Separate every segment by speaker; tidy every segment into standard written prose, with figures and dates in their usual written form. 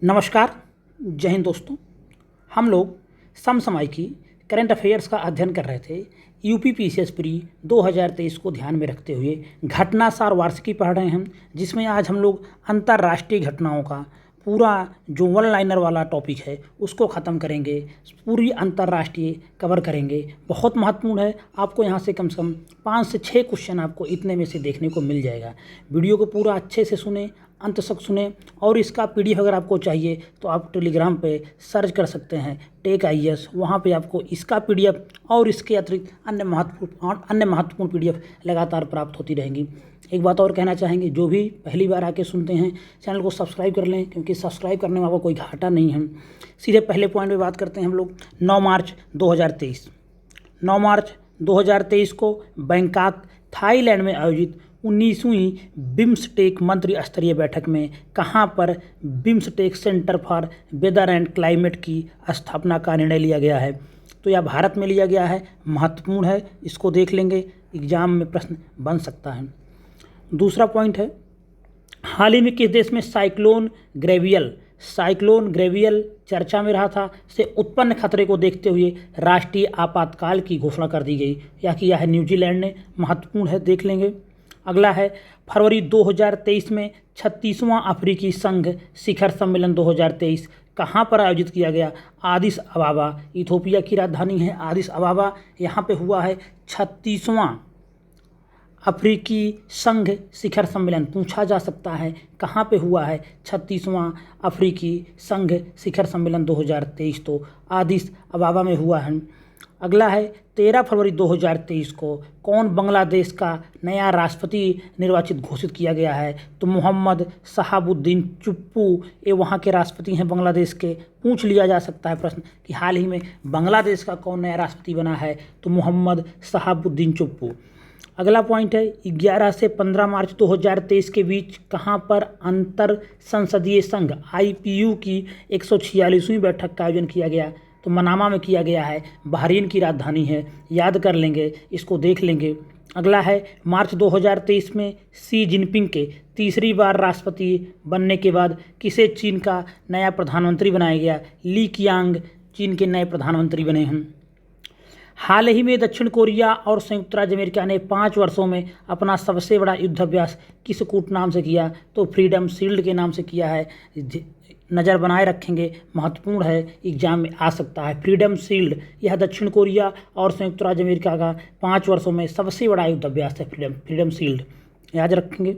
Speaker 1: नमस्कार, जय हिंद दोस्तों। हम लोग समसामयिकी करंट अफेयर्स का अध्ययन कर रहे थे। यूपी पीसीएस प्री 2023 को ध्यान में रखते हुए घटनासार वार्षिकी पढ़ रहे हैं, जिसमें आज हम लोग अंतर्राष्ट्रीय घटनाओं का पूरा जो वन लाइनर वाला टॉपिक है उसको ख़त्म करेंगे। पूरी अंतर्राष्ट्रीय कवर करेंगे। बहुत महत्वपूर्ण है। आपको यहाँ से कम 5 से 6 क्वेश्चन आपको इतने में से देखने को मिल जाएगा। वीडियो को पूरा अच्छे से सुने, अंत तक सुने। और इसका पीडीएफ अगर आपको चाहिए तो आप टेलीग्राम पे सर्च कर सकते हैं टेक आईएएस। वहाँ पे आपको इसका पीडीएफ और इसके अतिरिक्त अन्य महत्वपूर्ण पीडीएफ लगातार प्राप्त होती रहेंगी। एक बात और कहना चाहेंगे, जो भी पहली बार आके सुनते हैं चैनल को सब्सक्राइब कर लें, क्योंकि सब्सक्राइब करने में आपको कोई घाटा नहीं है। सीधे पहले पॉइंट पे बात करते हैं हम लोग। 9 मार्च 2023 को बैंकॉक थाईलैंड में आयोजित 19वीं बिम्सटेक मंत्री स्तरीय बैठक में कहां पर BIMSTEC centre for weather and climate की स्थापना का निर्णय लिया गया है? तो यह भारत में लिया गया है। महत्वपूर्ण है, इसको देख लेंगे, एग्जाम में प्रश्न बन सकता है। दूसरा पॉइंट है, हाल ही में किस देश में साइक्लोन ग्रेवियल चर्चा में रहा था, से उत्पन्न खतरे को देखते हुए राष्ट्रीय आपातकाल की घोषणा कर दी गई? यह किया है न्यूजीलैंड ने। महत्वपूर्ण है, देख लेंगे। अगला है, फरवरी 2023 में 36वां अफ्रीकी संघ शिखर सम्मेलन 2023 कहाँ पर आयोजित किया गया? आदिस अबाबा, इथोपिया की राजधानी है आदिस अबाबा। यहाँ पे हुआ है 36वां अफ्रीकी संघ शिखर सम्मेलन। पूछा जा सकता है कहाँ पे हुआ है 36वां अफ्रीकी संघ शिखर सम्मेलन 2023, तो आदिस अबाबा में हुआ है। अगला है, 13 फरवरी 2023 को कौन बांग्लादेश का नया राष्ट्रपति निर्वाचित घोषित किया गया है? तो मोहम्मद शहाबुद्दीन चुप्पू, ये वहाँ के राष्ट्रपति हैं बांग्लादेश के। पूछ लिया जा सकता है प्रश्न कि हाल ही में बांग्लादेश का कौन नया राष्ट्रपति बना है? तो मोहम्मद शहाबुद्दीन चुप्पू। अगला पॉइंट है, 11 से 15 मार्च 2023 के बीच कहाँ पर अंतर संसदीय संघ IPU की 146वीं बैठक का आयोजन किया गया? तो मनामा में किया गया है। बहरीन की राजधानी है, याद कर लेंगे, इसको देख लेंगे। अगला है, मार्च 2023 में शी जिनपिंग के तीसरी बार राष्ट्रपति बनने के बाद किसे चीन का नया प्रधानमंत्री बनाया गया? ली कियांग चीन के नए प्रधानमंत्री बने हैं। हाल ही में दक्षिण कोरिया और संयुक्त राज्य अमेरिका ने 5 वर्षों में अपना सबसे बड़ा युद्धाभ्यास किस कूट नाम से किया? तो फ्रीडम शील्ड के नाम से किया है। नज़र बनाए रखेंगे, महत्वपूर्ण है, एग्जाम में आ सकता है। फ्रीडम शील्ड, यह दक्षिण कोरिया और संयुक्त राज्य अमेरिका का 5 वर्षों में सबसे बड़ा युद्धाभ्यास है फ्रीडम शील्ड, याद रखेंगे।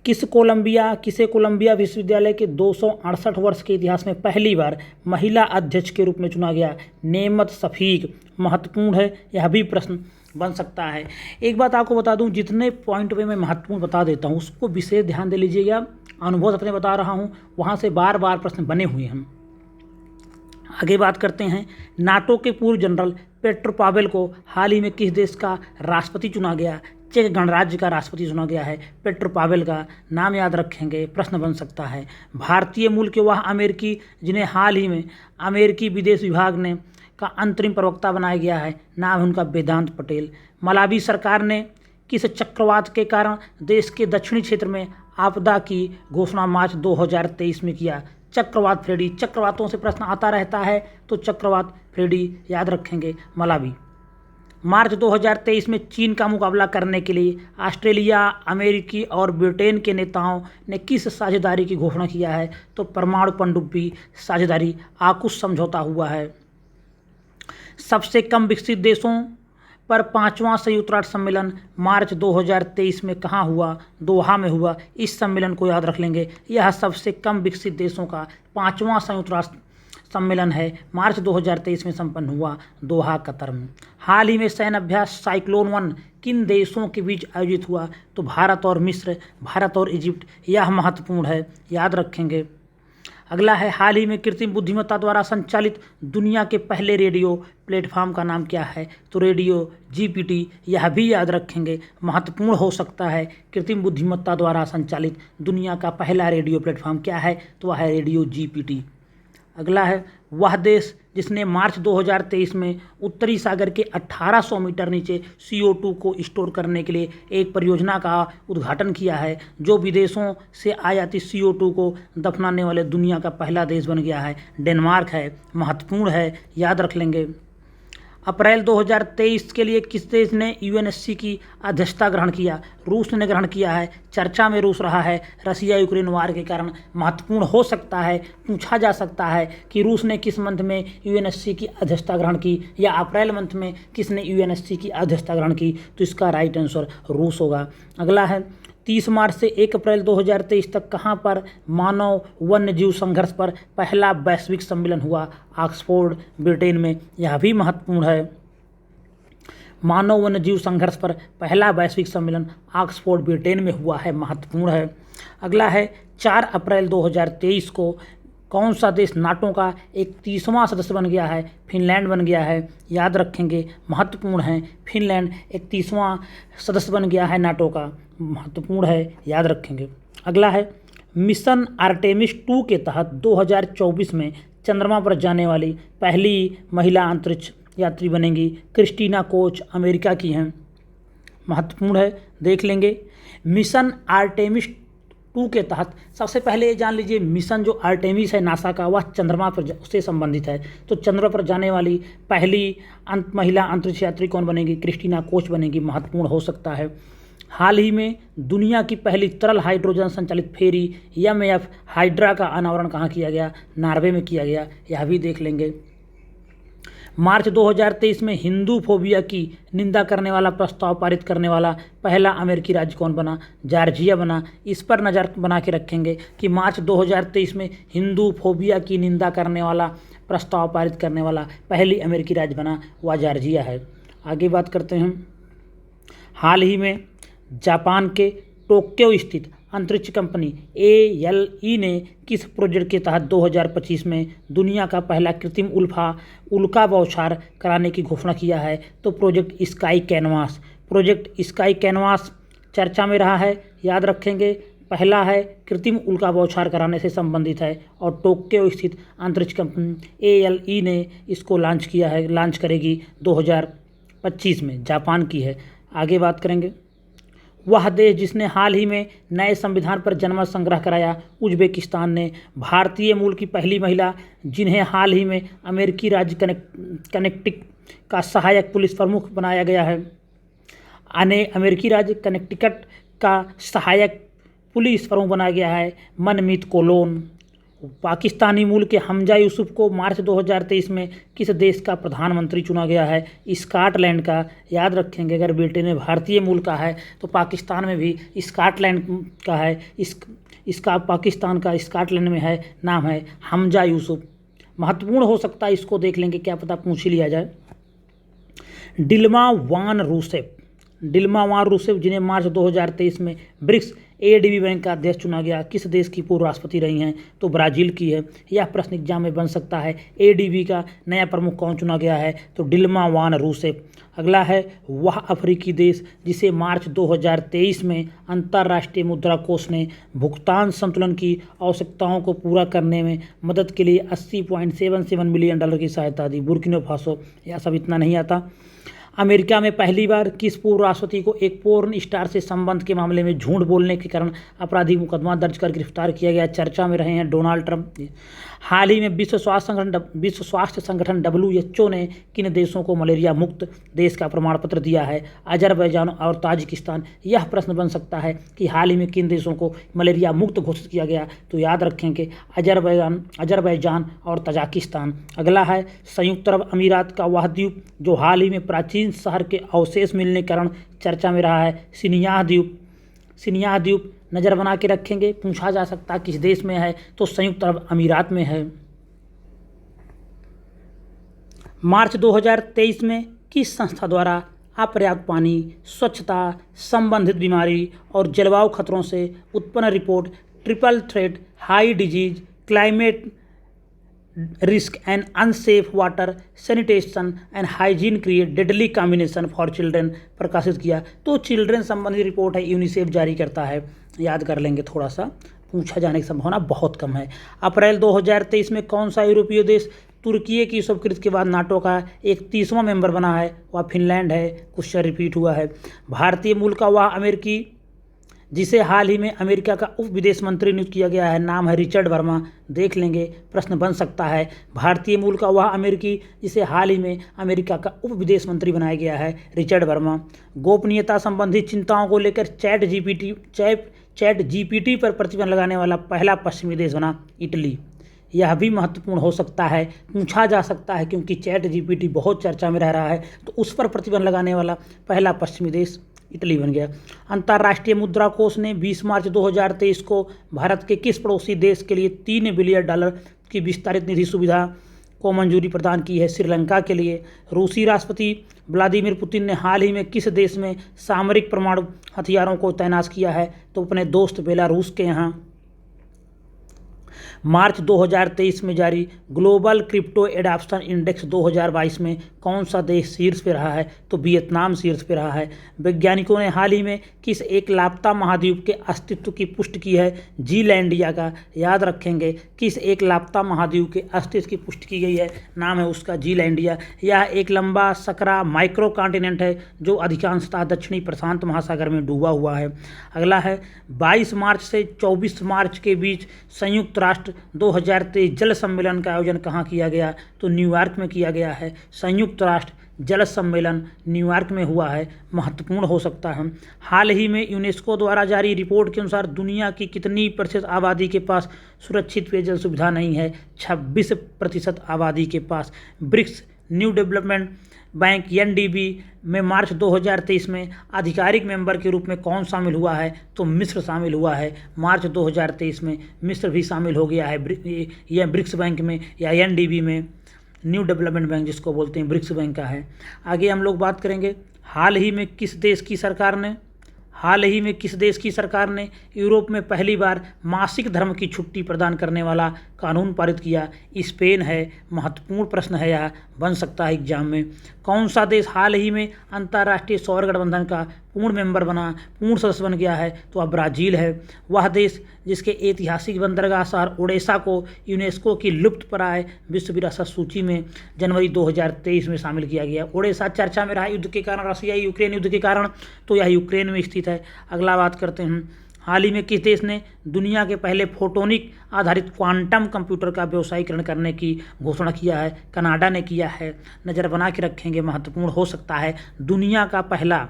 Speaker 1: किसे कोलंबिया विश्वविद्यालय के 268 वर्ष के इतिहास में पहली बार महिला अध्यक्ष के रूप में चुना गया? नेमत शफीक। महत्वपूर्ण है, यह भी प्रश्न बन सकता है। एक बात आपको बता दूं, जितने पॉइंट पे मैं महत्वपूर्ण बता देता हूं उसको विशेष ध्यान दे लीजिएगा। अनुभव अपने बता रहा हूं, वहां से बार बार प्रश्न बने हुए हैं। आगे बात करते हैं, नाटो के पूर्व जनरल पेट्रो पावेल को हाल ही में किस देश का राष्ट्रपति चुना गया? चेक गणराज्य का राष्ट्रपति चुना गया है। पेट्रो पावेल का नाम याद रखेंगे, प्रश्न बन सकता है। भारतीय मूल के वह अमेरिकी जिन्हें हाल ही में अमेरिकी विदेश विभाग ने का अंतरिम प्रवक्ता बनाया गया है, नाम है उनका वेदांत पटेल। मलावी सरकार ने किस चक्रवात के कारण देश के दक्षिणी क्षेत्र में आपदा की घोषणा मार्च 2023 में किया? चक्रवात फ्रेडी। चक्रवातों से प्रश्न आता रहता है, तो चक्रवात फ्रेडी याद रखेंगे, मलावी। मार्च 2023 में चीन का मुकाबला करने के लिए ऑस्ट्रेलिया, अमेरिकी और ब्रिटेन के नेताओं ने किस साझेदारी की घोषणा किया है? तो परमाणु पनडुब्बी साझेदारी आकुश समझौता हुआ है। सबसे कम विकसित देशों पर 5वां संयुक्त राष्ट्र सम्मेलन मार्च 2023 में कहाँ हुआ? दोहा में हुआ। इस सम्मेलन को याद रख लेंगे। यह सबसे कम विकसित देशों का 5वां संयुक्त राष्ट्र सम्मेलन है, मार्च 2023 में संपन्न हुआ दोहा कतर में। हाल ही में सैन्य अभ्यास साइक्लोन 1 किन देशों के बीच आयोजित हुआ? तो भारत और मिस्र, भारत और इजिप्ट। यह महत्वपूर्ण है, याद रखेंगे। अगला है, हाल ही में कृत्रिम बुद्धिमत्ता द्वारा संचालित दुनिया के पहले रेडियो प्लेटफॉर्म का नाम क्या है? तो रेडियो GPT। यह भी याद रखेंगे, महत्वपूर्ण हो सकता है। कृत्रिम बुद्धिमत्ता द्वारा संचालित दुनिया का पहला रेडियो प्लेटफॉर्म क्या है? तो वह है रेडियो GPT। अगला है, वह देश जिसने मार्च 2023 में उत्तरी सागर के 1800 मीटर नीचे CO2 को स्टोर करने के लिए एक परियोजना का उद्घाटन किया है, जो विदेशों से आयातित CO2 को दफनाने वाले दुनिया का पहला देश बन गया है। डेनमार्क है। महत्वपूर्ण है, याद रख लेंगे। अप्रैल 2023 के लिए किस देश ने UNSC की अध्यक्षता ग्रहण किया? रूस ने ग्रहण किया है। चर्चा में रूस रहा है रसिया यूक्रेन वार के कारण। महत्वपूर्ण हो सकता है, पूछा जा सकता है कि रूस ने किस मंथ में UNSC की अध्यक्षता ग्रहण की, या अप्रैल मंथ में किसने UNSC की अध्यक्षता ग्रहण की? तो इसका राइट आंसर रूस होगा। अगला है 30 मार्च से 1 अप्रैल 2023 तक कहाँ पर मानव वन्य जीव संघर्ष पर पहला वैश्विक सम्मेलन हुआ? ऑक्सफोर्ड, ब्रिटेन में। यह भी महत्वपूर्ण है। मानव वन्य जीव संघर्ष पर पहला वैश्विक सम्मेलन ऑक्सफोर्ड, ब्रिटेन में हुआ है। महत्वपूर्ण है। अगला है 4 अप्रैल 2023 को कौन सा देश नाटो का 31वां सदस्य बन गया है? फिनलैंड बन गया है। याद रखेंगे, महत्वपूर्ण है। फिनलैंड 31वां सदस्य बन गया है नाटो का। महत्वपूर्ण है, याद रखेंगे। अगला है मिशन आर्टेमिस 2 के तहत 2024 में चंद्रमा पर जाने वाली पहली महिला अंतरिक्ष यात्री बनेंगी क्रिस्टीना कोच, अमेरिका की हैं। महत्वपूर्ण है, देख लेंगे। मिशन आर्टेमिस 2 के तहत सबसे पहले ये जान लीजिए, मिशन जो आर्टेमिस है नासा का, वह चंद्रमा पर उससे संबंधित है। तो चंद्रमा पर जाने वाली पहली महिला अंतरिक्ष यात्री कौन बनेगी? क्रिस्टीना कोच बनेगी। महत्वपूर्ण हो सकता है। हाल ही में दुनिया की पहली तरल हाइड्रोजन संचालित फेरी MF हाइड्रा का अनावरण कहाँ किया गया? नॉर्वे में किया गया। यह भी देख लेंगे। मार्च 2023 में हिंदू फोबिया की निंदा करने वाला प्रस्ताव पारित करने वाला पहला अमेरिकी राज्य कौन बना? जॉर्जिया बना। इस पर नज़र बना के रखेंगे कि मार्च 2023 में हिंदू फोबिया की निंदा करने वाला प्रस्ताव पारित करने वाला पहली अमेरिकी राज्य बना, वह जॉर्जिया है। आगे बात करते हैं। हाल ही में जापान के टोक्यो स्थित अंतरिक्ष कंपनी ALE ने किस प्रोजेक्ट के तहत 2025 में दुनिया का पहला कृत्रिम उल्का बौछार कराने की घोषणा किया है? तो project sky canvas. Project sky canvas चर्चा में रहा है, याद रखेंगे। पहला है कृत्रिम उल्का बौछार कराने से संबंधित है, और टोक्यो स्थित अंतरिक्ष कंपनी ALE ने इसको लॉन्च किया है, लॉन्च करेगी 2025 में। जापान की है। आगे बात करेंगे। वह देश जिसने हाल ही में नए संविधान पर जनमत संग्रह कराया, उज्बेकिस्तान ने। भारतीय मूल की पहली महिला जिन्हें हाल ही में अमेरिकी राज्य कनेक्टिकट का सहायक पुलिस प्रमुख बनाया गया है। अमेरिकी राज्य कनेक्टिकट का सहायक पुलिस प्रमुख बनाया गया है मनमीत कोलोन। पाकिस्तानी मूल के हमजा यूसुफ को मार्च 2023 में किस देश का प्रधानमंत्री चुना गया है? स्कॉटलैंड का। याद रखेंगे, अगर ब्रिटेन में भारतीय मूल का है तो पाकिस्तान में भी स्कॉटलैंड का है। इसका पाकिस्तान का स्कॉटलैंड में है, नाम है हमजा यूसुफ। महत्वपूर्ण हो सकता है, इसको देख लेंगे, क्या पता पूछ ही लिया जाए। डिल्मा वान रूसेफ जिन्हें मार्च 2023 में ब्रिक्स ADB बैंक का अध्यक्ष चुना गया, किस देश की पूर्व राष्ट्रपति रही हैं? तो ब्राज़ील की है। यह प्रश्न एग्जाम में बन सकता है। ADB का नया प्रमुख कौन चुना गया है? तो डिल्मा वान रूसेफ। अगला है वह अफ्रीकी देश जिसे मार्च 2023 में अंतर्राष्ट्रीय मुद्रा कोष ने भुगतान संतुलन की आवश्यकताओं को पूरा करने में मदद के लिए $80.77 मिलियन की सहायता दी। Burkina Faso. यह सब इतना नहीं आता। अमेरिका में पहली बार किस पूर्व राष्ट्रपति को एक पोर्न स्टार से संबंध के मामले में झूठ बोलने के कारण आपराधिक मुकदमा दर्ज कर गिरफ्तार किया गया? चर्चा में रहे हैं डोनाल्ड ट्रंप। हाल ही में विश्व स्वास्थ्य संगठन WHO ने किन देशों को मलेरिया मुक्त देश का प्रमाण पत्र दिया है? अजरबैजान और ताजिकिस्तान। यह प्रश्न बन सकता है कि हाल ही में किन देशों को मलेरिया मुक्त घोषित किया गया? तो याद रखेंगे अजरबैजान और तजाकिस्तान। अगला है संयुक्त अरब अमीरात का वह द्वीप जो हाल ही में प्राचीन शहर के अवशेष मिलने के कारण चर्चा में रहा है, सिनियाह द्वीप। नज़र बना के रखेंगे, पूछा जा सकता है किस देश में है? तो संयुक्त अरब अमीरात में है। मार्च 2023 में किस संस्था द्वारा अपर्याप्त पानी, स्वच्छता संबंधित बीमारी और जलवायु खतरों से उत्पन्न report triple threat high disease climate risk and unsafe water sanitation and hygiene create deadly combination for children प्रकाशित किया? तो चिल्ड्रेन संबंधी रिपोर्ट है, यूनिसेफ जारी करता है। याद कर लेंगे, थोड़ा सा पूछा जाने की संभावना बहुत कम है। अप्रैल 2023 में कौन सा यूरोपीय देश तुर्की की स्वीकृति के बाद नाटो का 31वां मेंबर बना है, वह फिनलैंड है। क्वेश्चन रिपीट हुआ है। भारतीय मूल का वह अमेरिकी जिसे हाल ही में अमेरिका का उप विदेश मंत्री नियुक्त किया गया है, नाम है रिचर्ड वर्मा। देख लेंगे, प्रश्न बन सकता है। भारतीय मूल का वह अमेरिकी जिसे हाल ही में अमेरिका का उप विदेश मंत्री बनाया गया है, रिचर्ड वर्मा। गोपनीयता संबंधी चिंताओं को लेकर चैट जीपीटी पर प्रतिबंध लगाने वाला पहला पश्चिमी देश बना इटली। यह भी महत्वपूर्ण हो सकता है, पूछा जा सकता है, क्योंकि चैट जीपीटी बहुत चर्चा में रह रहा है, तो उस पर प्रतिबंध लगाने वाला पहला पश्चिमी देश इटली बन गया। अंतर्राष्ट्रीय मुद्रा कोष ने 20 मार्च 2023 को भारत के किस पड़ोसी देश के लिए $3 बिलियन की विस्तारित निधि सुविधा को मंजूरी प्रदान की है? श्रीलंका के लिए। रूसी राष्ट्रपति व्लादिमीर पुतिन ने हाल ही में किस देश में सामरिक परमाणु हथियारों को तैनात किया है? तो अपने दोस्त बेलारूस के यहाँ। मार्च 2023 में जारी ग्लोबल क्रिप्टो एडॉप्शन इंडेक्स 2022 में कौन सा देश शीर्ष पे रहा है? तो वियतनाम शीर्ष पे रहा है। वैज्ञानिकों ने हाल ही में किस एक लापता महाद्वीप के अस्तित्व की पुष्टि की है? जीलैंडिया का। याद रखेंगे, किस एक लापता महाद्वीप के अस्तित्व की पुष्टि की गई है, नाम है उसका जीलैंडिया। यह एक लंबा सकरा माइक्रो कॉन्टिनेंट है जो अधिकांशतः दक्षिणी प्रशांत महासागर में डूबा हुआ है। अगला है 22 मार्च से 24 मार्च के बीच संयुक्त राष्ट्र 2023 जल सम्मेलन का आयोजन कहाँ किया गया? तो न्यूयॉर्क में किया गया है। संयुक्त राष्ट्र जल सम्मेलन न्यूयॉर्क में हुआ है, महत्वपूर्ण हो सकता है। हाल ही में यूनेस्को द्वारा जारी रिपोर्ट के अनुसार दुनिया की कितनी प्रतिशत आबादी के पास सुरक्षित पेयजल सुविधा नहीं है? 26% आबादी के पास। BRICS new development bank NDB में मार्च 2023 में आधिकारिक मेंबर के रूप में कौन शामिल हुआ है? तो मिस्र शामिल हुआ है। मार्च 2023 में मिस्र भी शामिल हो गया है यह ब्रिक्स बैंक में या एनडीबी में। न्यू डेवलपमेंट बैंक जिसको बोलते हैं, ब्रिक्स बैंक का है। आगे हम लोग बात करेंगे, हाल ही में किस देश की सरकार ने यूरोप में पहली बार मासिक धर्म की छुट्टी प्रदान करने वाला कानून पारित किया? स्पेन है। महत्वपूर्ण प्रश्न है, यह बन सकता है एग्जाम में। कौन सा देश हाल ही में अंतर्राष्ट्रीय सौर गठबंधन का पूर्ण सदस्य बन गया है? तो वह ब्राज़ील है। वह देश जिसके ऐतिहासिक बंदरगाह शहर ओडेसा को यूनेस्को की लुप्तप्राय विश्व विरासत सूची में जनवरी 2023 में शामिल किया गया। ओडेसा चर्चा में रहा युद्ध के कारण, रशिया यूक्रेन युद्ध के कारण, तो यह यूक्रेन में स्थित है। अगला बात करते हैं, हाल ही में किस देश ने दुनिया के पहले फोटोनिक आधारित क्वांटम कंप्यूटर का व्यवसायीकरण करने की घोषणा किया है? कनाडा ने किया है। नज़र बना के रखेंगे, महत्वपूर्ण हो सकता है। दुनिया का पहला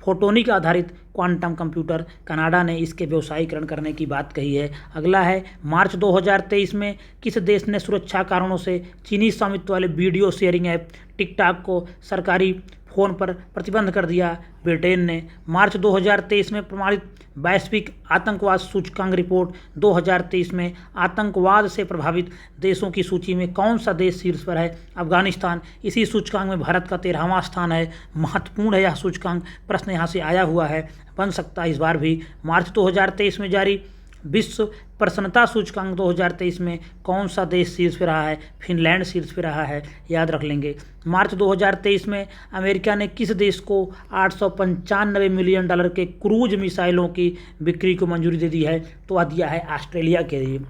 Speaker 1: फोटोनिक आधारित क्वांटम कंप्यूटर, कनाडा ने इसके व्यवसायीकरण करने की बात कही है। अगला है, मार्च 2023 में किस देश ने सुरक्षा कारणों से चीनी स्वामित्व वाले वीडियो शेयरिंग ऐप टिकटॉक को सरकारी फ़ोन पर प्रतिबंध कर दिया? ब्रिटेन ने। मार्च 2023 में प्रमाणित वैश्विक आतंकवाद सूचकांक रिपोर्ट 2023 में आतंकवाद से प्रभावित देशों की सूची में कौन सा देश शीर्ष पर है? अफगानिस्तान। इसी सूचकांक में भारत का 13वां स्थान है। महत्वपूर्ण है यह सूचकांक, प्रश्न यहाँ से आया हुआ है, बन सकता है इस बार भी। मार्च 2023 में जारी विश्व प्रसन्नता सूचकांक 2023 में कौन सा देश शीर्ष पे रहा है? फिनलैंड शीर्ष पे रहा है, याद रख लेंगे। मार्च 2023 में अमेरिका ने किस देश को $895 मिलियन के क्रूज मिसाइलों की बिक्री को मंजूरी दे दी है? तो वह दिया है ऑस्ट्रेलिया के लिए।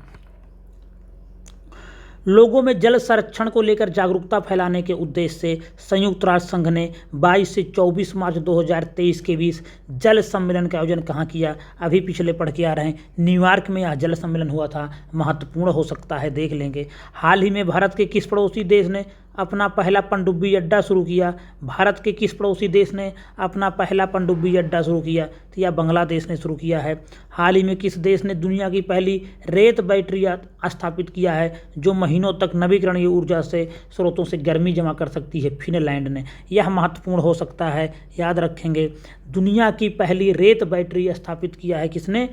Speaker 1: लोगों में जल संरक्षण को लेकर जागरूकता फैलाने के उद्देश्य से संयुक्त राष्ट्र संघ ने 22 से 24 मार्च 2023 के बीच जल सम्मेलन का आयोजन कहाँ किया? अभी पिछले पढ़ के आ रहे हैं, न्यूयॉर्क में यह जल सम्मेलन हुआ था। महत्वपूर्ण हो सकता है, देख लेंगे। हाल ही में भारत के किस पड़ोसी देश ने अपना पहला पनडुब्बी अड्डा शुरू किया? भारत के किस पड़ोसी देश ने अपना पहला पनडुब्बी अड्डा शुरू किया? तो यह बांग्लादेश ने शुरू किया है। हाल ही में किस देश ने दुनिया की पहली रेत बैटरी स्थापित किया है जो महीनों तक नवीकरणीय ऊर्जा से स्रोतों से गर्मी जमा कर सकती है? फिनलैंड ने। यह महत्वपूर्ण हो सकता है, याद रखेंगे। दुनिया की पहली रेत बैटरी स्थापित किया है किसने?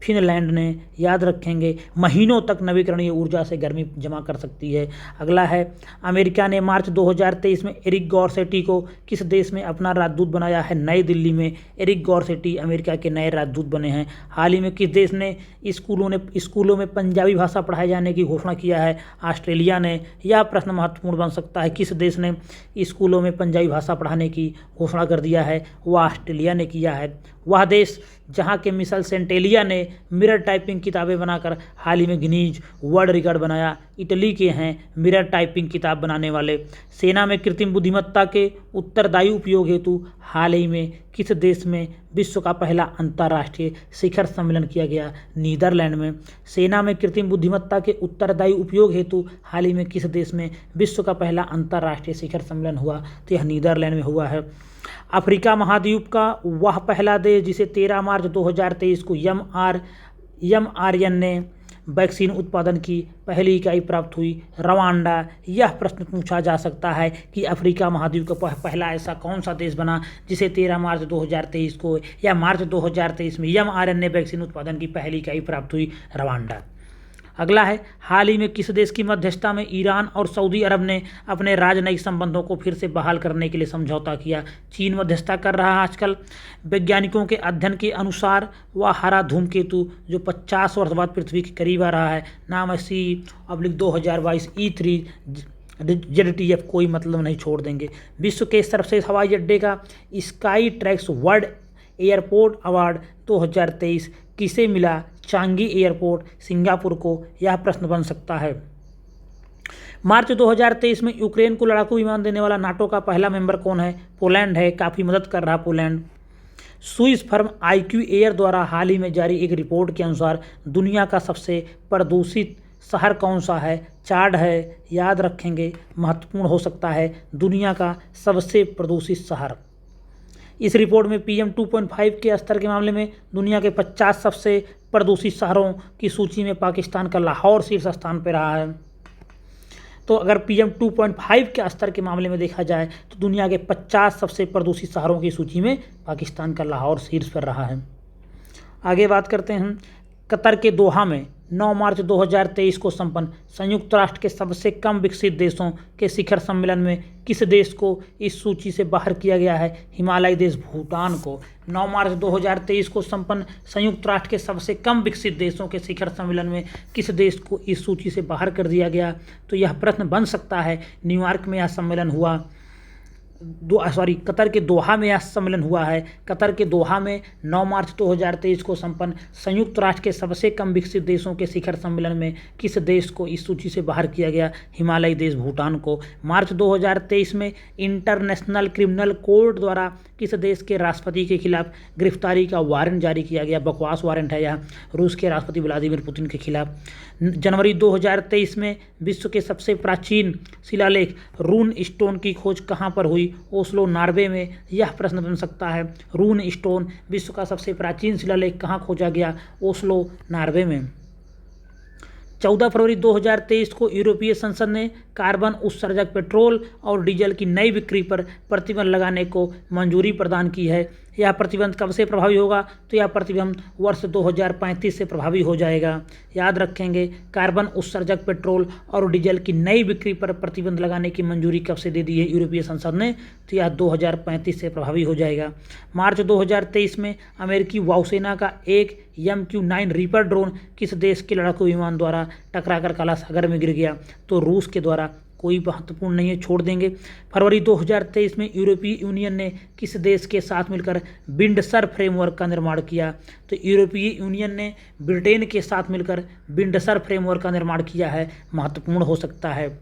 Speaker 1: फिनलैंड ने, याद रखेंगे। महीनों तक नवीकरणीय ऊर्जा से गर्मी जमा कर सकती है। अगला है, अमेरिका ने मार्च 2023 में एरिक गॉर्सेटी को किस देश में अपना राजदूत बनाया है? नई दिल्ली में एरिक गॉर्सेटी अमेरिका के नए राजदूत बने हैं। हाल ही में किस देश ने स्कूलों में पंजाबी भाषा पढ़ाए जाने की घोषणा किया है? ऑस्ट्रेलिया ने। यह प्रश्न महत्वपूर्ण बन सकता है, किस देश ने स्कूलों में पंजाबी भाषा पढ़ाने की घोषणा कर दिया है? वह ऑस्ट्रेलिया ने किया है। वह देश जहाँ के मिशेल सेंटेलिया ने मिरर टाइपिंग किताबें बनाकर हाल ही में गिनीज वर्ल्ड रिकॉर्ड बनाया। इटली के हैं मिरर टाइपिंग किताब बनाने वाले। सेना में कृत्रिम बुद्धिमत्ता के उत्तरदायी उपयोग हेतु हाल ही में किस देश में विश्व का पहला अंतर्राष्ट्रीय शिखर सम्मेलन किया गया? नीदरलैंड में। सेना में कृत्रिम बुद्धिमत्ता के उत्तरदायी उपयोग हेतु हाल ही में किस देश में विश्व का पहला अंतर्राष्ट्रीय शिखर सम्मेलन हुआ? तो यह नीदरलैंड में हुआ है। अफ्रीका महाद्वीप का वह पहला देश जिसे 13 मार्च 2023 को एमआरएन ने वैक्सीन उत्पादन की पहली इकाई प्राप्त हुई? रवांडा। यह प्रश्न पूछा जा सकता है कि अफ्रीका महाद्वीप का पहला ऐसा कौन सा देश बना जिसे 13 मार्च 2023 को या मार्च 2023 में एमआरएन ने वैक्सीन उत्पादन की पहली इकाई प्राप्त हुई? रवांडा। अगला है, हाल ही में किस देश की मध्यस्थता में ईरान और सऊदी अरब ने अपने राजनयिक संबंधों को फिर से बहाल करने के लिए समझौता किया? चीन मध्यस्थता कर रहा है आजकल। वैज्ञानिकों के अध्ययन के अनुसार वह हरा धूमकेतु जो 50 वर्ष बाद पृथ्वी के करीब आ रहा है, नाम है C/2022 E3 ZTF, कोई मतलब नहीं, छोड़ देंगे। विश्व के सर्वश्रेष्ठ हवाई अड्डे का sky tracks world airport award 2023 किसे मिला? चांगी एयरपोर्ट सिंगापुर को। यह प्रश्न बन सकता है। मार्च 2023 में यूक्रेन को लड़ाकू विमान देने वाला नाटो का पहला मेंबर कौन है? पोलैंड है। काफ़ी मदद कर रहा Poland. Swiss firm IQ air द्वारा हाल ही में जारी एक रिपोर्ट के अनुसार दुनिया का सबसे प्रदूषित शहर कौन सा है? चाड है। याद रखेंगे, महत्वपूर्ण हो सकता है, दुनिया का सबसे प्रदूषित शहर। इस रिपोर्ट में PM 2.5 के स्तर के मामले में दुनिया के 50 सबसे प्रदूषित शहरों की सूची में पाकिस्तान का लाहौर शीर्ष स्थान पर रहा है। तो अगर PM 2.5 के स्तर के मामले में देखा जाए तो दुनिया के 50 सबसे प्रदूषित शहरों की सूची में पाकिस्तान का लाहौर शीर्ष पर रहा है। आगे बात करते हैं। कतर के दोहा में 9 मार्च 2023 को संपन्न संयुक्त राष्ट्र के सबसे कम विकसित देशों के शिखर सम्मेलन में किस देश को इस सूची से बाहर किया गया है? हिमालयी देश भूटान को। 9 मार्च 2023 को संपन्न संयुक्त राष्ट्र के सबसे कम विकसित देशों के शिखर सम्मेलन में किस देश को इस सूची से बाहर कर दिया गया? तो यह प्रश्न बन सकता है। न्यूयॉर्क में यह सम्मेलन हुआ, कतर के दोहा में यह सम्मेलन हुआ है। कतर के दोहा में 9 मार्च 2023 को संपन्न संयुक्त राष्ट्र के सबसे कम विकसित देशों के शिखर सम्मेलन में किस देश को इस सूची से बाहर किया गया? हिमालयी देश भूटान को। मार्च 2023 में इंटरनेशनल क्रिमिनल कोर्ट द्वारा किस देश के राष्ट्रपति के खिलाफ गिरफ्तारी का वारंट जारी किया गया? बकवास वारंट है यह, रूस के राष्ट्रपति व्लादिमीर पुतिन के खिलाफ। जनवरी 2023 में विश्व के सबसे प्राचीन शिलालेख रून स्टोन की खोज कहाँ पर हुई? ओस्लो, नॉर्वे में। यह प्रश्न बन सकता है। रून स्टोन विश्व का सबसे प्राचीन शिलालेख कहाँ खोजा गया? ओस्लो, नॉर्वे में। 14 फरवरी 2023 को यूरोपीय संसद ने कार्बन उत्सर्जक पेट्रोल और डीजल की नई बिक्री पर प्रतिबंध लगाने को मंजूरी प्रदान की है। यह प्रतिबंध कब से प्रभावी होगा? तो यह प्रतिबंध वर्ष 2035 से प्रभावी हो जाएगा। याद रखेंगे, कार्बन उत्सर्जक पेट्रोल और डीजल की नई बिक्री पर प्रतिबंध लगाने की मंजूरी कब से दे दी है यूरोपीय संसद ने? तो यह 2035 से प्रभावी हो जाएगा। मार्च 2023 में अमेरिकी वायुसेना का एक MQ-9 रीपर ड्रोन किस देश के लड़ाकू विमान द्वारा टकराकर काला सागर में गिर गया? तो रूस के द्वारा। कोई महत्वपूर्ण नहीं है, छोड़ देंगे। फरवरी 2023 में यूरोपीय यूनियन ने किस देश के साथ मिलकर बिंडसर फ्रेमवर्क का निर्माण किया? तो यूरोपीय यूनियन ने ब्रिटेन के साथ मिलकर बिंडसर फ्रेमवर्क का निर्माण किया है, महत्वपूर्ण हो सकता है।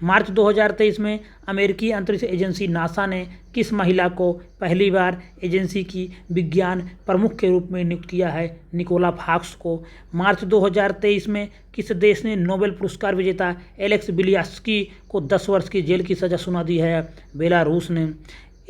Speaker 1: मार्च 2023 में अमेरिकी अंतरिक्ष एजेंसी नासा ने किस महिला को पहली बार एजेंसी की विज्ञान प्रमुख के रूप में नियुक्त किया है? निकोला फॉक्स को। मार्च 2023 में किस देश ने नोबेल पुरस्कार विजेता एलेक्स बिलियास्की को 10 वर्ष की जेल की सज़ा सुना दी है? बेलारूस ने।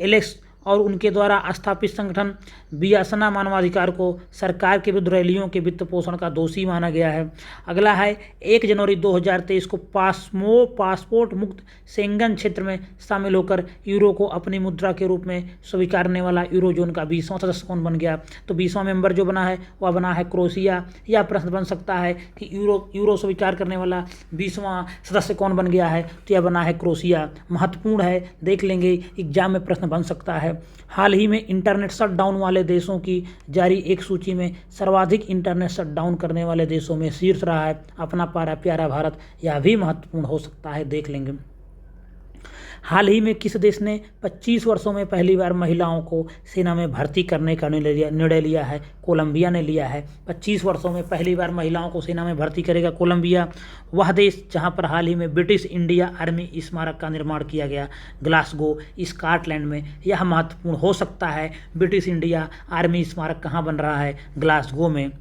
Speaker 1: एलेक्स और उनके द्वारा स्थापित संगठन वियासना मानवाधिकार को सरकार के विरुद्ध रैलियों के वित्त पोषण का दोषी माना गया है। अगला है, 1 जनवरी 2023 को पासपोर्ट मुक्त शेंगन क्षेत्र में शामिल होकर यूरो को अपनी मुद्रा के रूप में स्वीकारने वाला यूरोजोन का 20वां सदस्य कौन बन गया? तो 20वां मेंबर जो बना है वह बना है क्रोएशिया। यह प्रश्न बन सकता है कि यूरो स्वीकार करने वाला 20वां सदस्य कौन बन गया है? तो यह बना है क्रोएशिया। महत्वपूर्ण है, देख लेंगे, एग्जाम में प्रश्न बन सकता है। हाल ही में इंटरनेट शटडाउन वाले देशों की जारी एक सूची में सर्वाधिक इंटरनेट शटडाउन करने वाले देशों में शीर्ष रहा है अपना प्यारा भारत। यह भी महत्वपूर्ण हो सकता है, देख लेंगे। हाल ही में किस देश ने 25 वर्षों में पहली बार महिलाओं को सेना में भर्ती करने का निर्णय लिया है? कोलंबिया ने लिया है। 25 वर्षों में पहली बार महिलाओं को सेना में भर्ती करेगा कोलंबिया। वह देश जहां पर हाल ही में ब्रिटिश इंडिया आर्मी स्मारक का निर्माण किया गया, ग्लासगो स्कॉटलैंड में। यह महत्वपूर्ण हो सकता है। ब्रिटिश इंडिया आर्मी स्मारक कहाँ बन रहा है? ग्लासगो में।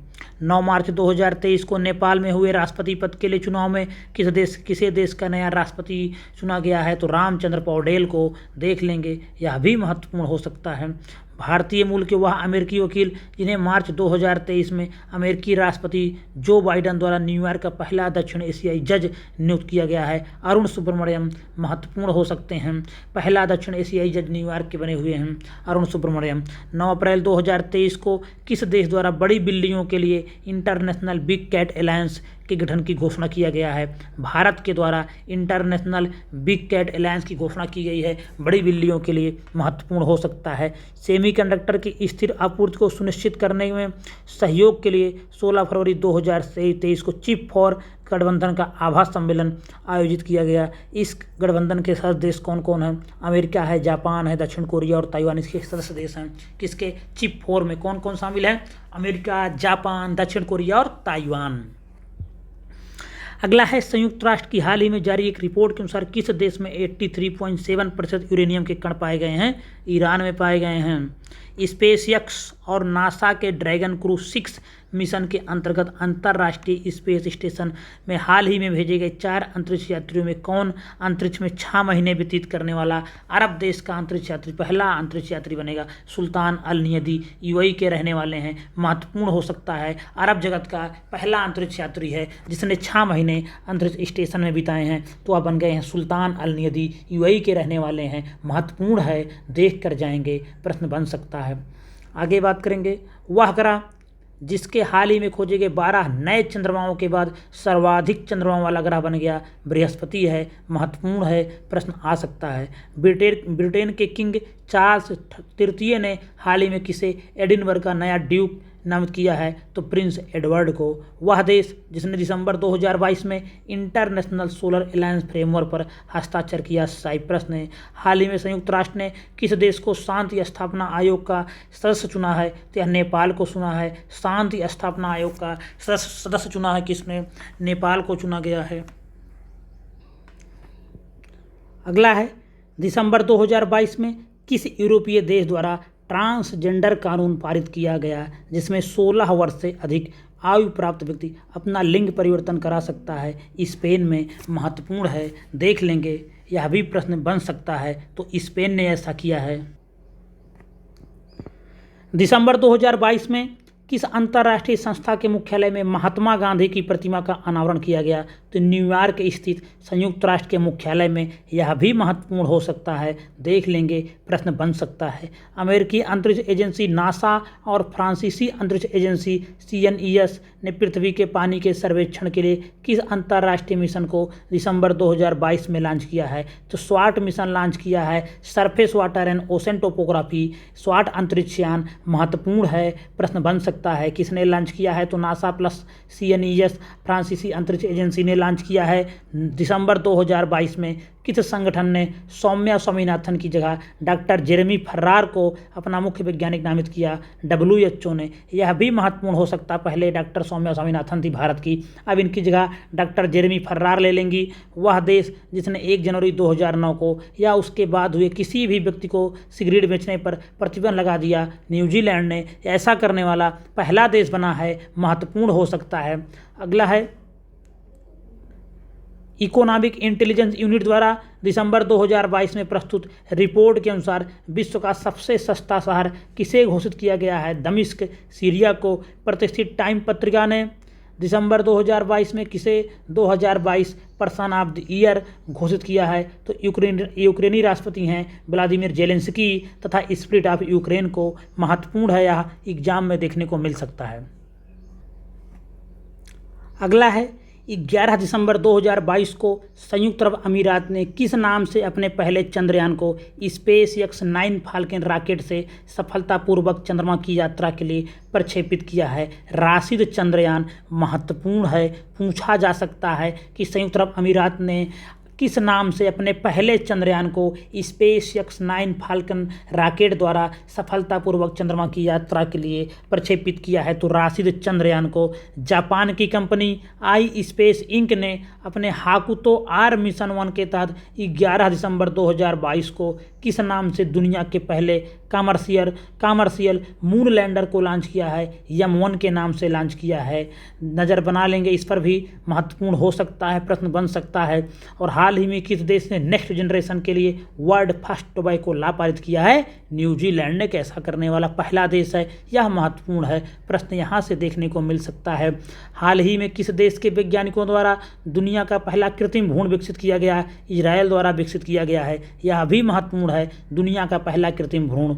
Speaker 1: 9 मार्च 2023 को नेपाल में हुए राष्ट्रपति पद के लिए चुनाव में किसे देश का नया राष्ट्रपति चुना गया है? तो रामचंद्र पौडेल को। देख लेंगे, यह भी महत्वपूर्ण हो सकता है। भारतीय मूल के वह अमेरिकी वकील जिन्हें मार्च 2023 में अमेरिकी राष्ट्रपति जो बाइडन द्वारा न्यूयॉर्क का पहला दक्षिण एशियाई जज नियुक्त किया गया है, अरुण सुब्रमण्यम, महत्वपूर्ण हो सकते हैं। पहला दक्षिण एशियाई जज न्यूयॉर्क के बने हुए हैं अरुण सुब्रमण्यम। 9 अप्रैल 2023 को किस देश द्वारा बड़ी बिल्लियों के लिए इंटरनेशनल बिग कैट अलायंस के गठन की घोषणा किया गया है? भारत के द्वारा इंटरनेशनल बिग कैट अलायंस की घोषणा की गई है बड़ी बिल्लियों के लिए। महत्वपूर्ण हो सकता है। सेमीकंडक्टर की स्थिर आपूर्ति को सुनिश्चित करने में सहयोग के लिए 16 फरवरी 2023 को चिप फॉर गठबंधन का आभास सम्मेलन आयोजित किया गया। इस गठबंधन के सदस्य देश कौन कौन हैं? अमेरिका है, जापान है, दक्षिण कोरिया और ताइवान इसके सदस्य देश हैं। किसके? चिप 4 में कौन कौन शामिल है? अमेरिका, जापान, दक्षिण कोरिया और ताइवान। अगला है, संयुक्त राष्ट्र की हाल ही में जारी एक रिपोर्ट के अनुसार किस देश में 83.7% यूरेनियम के कण पाए गए हैं? ईरान में पाए गए हैं। स्पेसएक्स और नासा के ड्रैगन क्रू 6 मिशन के अंतर्गत अंतर्राष्ट्रीय स्पेस स्टेशन में हाल ही में भेजे गए 4 अंतरिक्ष यात्रियों में कौन अंतरिक्ष में 6 महीने व्यतीत करने वाला अरब देश का अंतरिक्ष यात्री पहला अंतरिक्ष यात्री बनेगा? सुल्तान अल नयदी यूएई के रहने वाले हैं। महत्वपूर्ण हो सकता है। अरब जगत का पहला अंतरिक्ष यात्री है जिसने 6 महीने अंतरिक्ष स्टेशन में बिताए हैं, तो वह बन गए हैं सुल्तान अल नयदी, यूएई के रहने वाले हैं। महत्वपूर्ण है, देख कर जाएंगे, प्रश्न बन सकता है। आगे बात करेंगे, वह ग्रह जिसके हाल ही में खोजे गए 12 नए चंद्रमाओं के बाद सर्वाधिक चंद्रमाओं वाला ग्रह बन गया, बृहस्पति है। महत्वपूर्ण है, प्रश्न आ सकता है। ब्रिटेन के किंग चार्ल्स तृतीय ने हाल ही में किसे एडिनबर्ग का नया ड्यूक नामित किया है? तो प्रिंस एडवर्ड को। वह देश जिसने दिसंबर 2022 में इंटरनेशनल सोलर अलायंस फ्रेमवर्क पर हस्ताक्षर किया, साइप्रस ने। हाल ही में संयुक्त राष्ट्र ने किस देश को शांति स्थापना आयोग का सदस्य चुना है? तो यह नेपाल को चुना है। शांति स्थापना आयोग का सदस्य चुना है किसने? नेपाल को चुना गया है। अगला है, दिसंबर 2022 में किस यूरोपीय देश द्वारा ट्रांसजेंडर कानून पारित किया गया जिसमें 16 वर्ष से अधिक आयु प्राप्त व्यक्ति अपना लिंग परिवर्तन करा सकता है? स्पेन में। महत्वपूर्ण है, देख लेंगे, यह भी प्रश्न बन सकता है। तो स्पेन ने ऐसा किया है। दिसंबर 2022 में किस अंतर्राष्ट्रीय संस्था के मुख्यालय में महात्मा गांधी की प्रतिमा का अनावरण किया गया? तो न्यूयॉर्क स्थित संयुक्त राष्ट्र के मुख्यालय में। यह भी महत्वपूर्ण हो सकता है, देख लेंगे, प्रश्न बन सकता है। अमेरिकी अंतरिक्ष एजेंसी नासा और फ्रांसीसी अंतरिक्ष एजेंसी CNES ने पृथ्वी के पानी के सर्वेक्षण के लिए किस अंतर्राष्ट्रीय मिशन को दिसंबर 2022 में लॉन्च किया है? तो स्वाट मिशन लॉन्च किया है। Surface water and ocean topography, स्वाट अंतरिक्ष यान। महत्वपूर्ण है, प्रश्न बन सकता है। किसने लॉन्च किया है? तो नासा प्लस CNES फ्रांसीसी अंतरिक्ष एजेंसी ने लॉन्च किया है। दिसंबर 2022 में किस संगठन ने सौम्या स्वामीनाथन की जगह डॉक्टर जेरेमी फर्रार को अपना मुख्य वैज्ञानिक नामित किया? WHO ने। यह भी महत्वपूर्ण हो सकता है। पहले डॉक्टर सौम्या स्वामीनाथन थी भारत की, अब इनकी जगह डॉक्टर जेरेमी फर्रार ले लेंगी। वह देश जिसने 1 जनवरी 2009 को या उसके बाद हुए किसी भी व्यक्ति को सिगरेट बेचने पर प्रतिबंध लगा दिया, न्यूजीलैंड ने। ऐसा करने वाला पहला देश बना है। महत्वपूर्ण हो सकता है। अगला है, इकोनॉमिक इंटेलिजेंस यूनिट द्वारा दिसंबर 2022 में प्रस्तुत रिपोर्ट के अनुसार विश्व का सबसे सस्ता शहर किसे घोषित किया गया है? दमिश्क, सीरिया को। प्रतिष्ठित टाइम पत्रिका ने दिसंबर 2022 में किसे 2022 पर्सन ऑफ द ईयर घोषित किया है? तो यूक्रेनी राष्ट्रपति हैं व्लादिमीर जेलेंस्की तथा स्प्लिट ऑफ यूक्रेन को। महत्वपूर्ण है, यह एग्जाम में देखने को मिल सकता है। अगला है, 11 दिसंबर 2022 को संयुक्त अरब अमीरात ने किस नाम से अपने पहले चंद्रयान को SpaceX 9 फाल्कन रॉकेट से सफलतापूर्वक चंद्रमा की यात्रा के लिए प्रक्षेपित किया है? राशिद चंद्रयान। महत्वपूर्ण है, पूछा जा सकता है कि संयुक्त अरब अमीरात ने किस नाम से अपने पहले चंद्रयान को SpaceX-9 फाल्कन रॉकेट द्वारा सफलतापूर्वक चंद्रमा की यात्रा के लिए प्रक्षेपित किया है? तो राशिद चंद्रयान को। जापान की कंपनी आई स्पेस इंक ने अपने हाकुतो R मिशन 1 के तहत 11 दिसंबर 2022 को किस नाम से दुनिया के पहले कमर्शियल मून लैंडर को लॉन्च किया है? M1 के नाम से लॉन्च किया है। नज़र बना लेंगे, इस पर भी महत्वपूर्ण हो सकता है, प्रश्न बन सकता है। और हाल ही में किस देश ने नेक्स्ट जनरेशन के लिए वर्ल्ड फर्स्ट टॉय को लापारित किया है? न्यूजीलैंड ने ऐसा करने वाला पहला देश है। यह महत्वपूर्ण है, प्रश्न यहाँ से देखने को मिल सकता है। हाल ही में किस देश के वैज्ञानिकों द्वारा दुनिया का पहला कृत्रिम भ्रूण विकसित किया गया है? इजराइल द्वारा विकसित किया गया है। यह भी महत्वपूर्ण है, दुनिया का पहला कृत्रिम भ्रूण।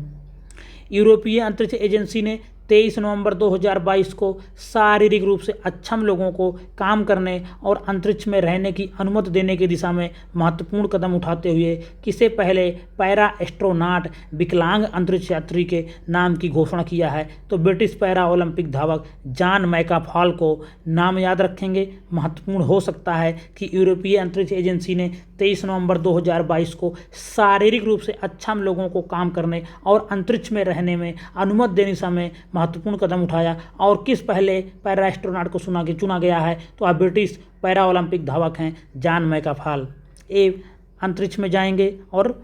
Speaker 1: यूरोपीय अंतरिक्ष एजेंसी ने 23 नवंबर 2022 को शारीरिक रूप से अक्षम लोगों को काम करने और अंतरिक्ष में रहने की अनुमति देने की दिशा में महत्वपूर्ण कदम उठाते हुए किसे पहले पैरा एस्ट्रोनॉट विकलांग अंतरिक्ष यात्री के नाम की घोषणा किया है? तो ब्रिटिश पैरा ओलंपिक धावक जॉन मैकाफॉल को। नाम याद रखेंगे, महत्वपूर्ण हो सकता है कि यूरोपीय अंतरिक्ष एजेंसी ने 23 नवंबर 2022 को शारीरिक रूप से अक्षम लोगों को काम करने और अंतरिक्ष में रहने में अनुमति देने समय महत्वपूर्ण कदम उठाया। और किस पहले पैरा एस्ट्रोनॉट को चुना गया है? तो आप ब्रिटिश पैरा ओलंपिक धावक हैं जॉन मैकाफॉल। ये अंतरिक्ष में जाएंगे और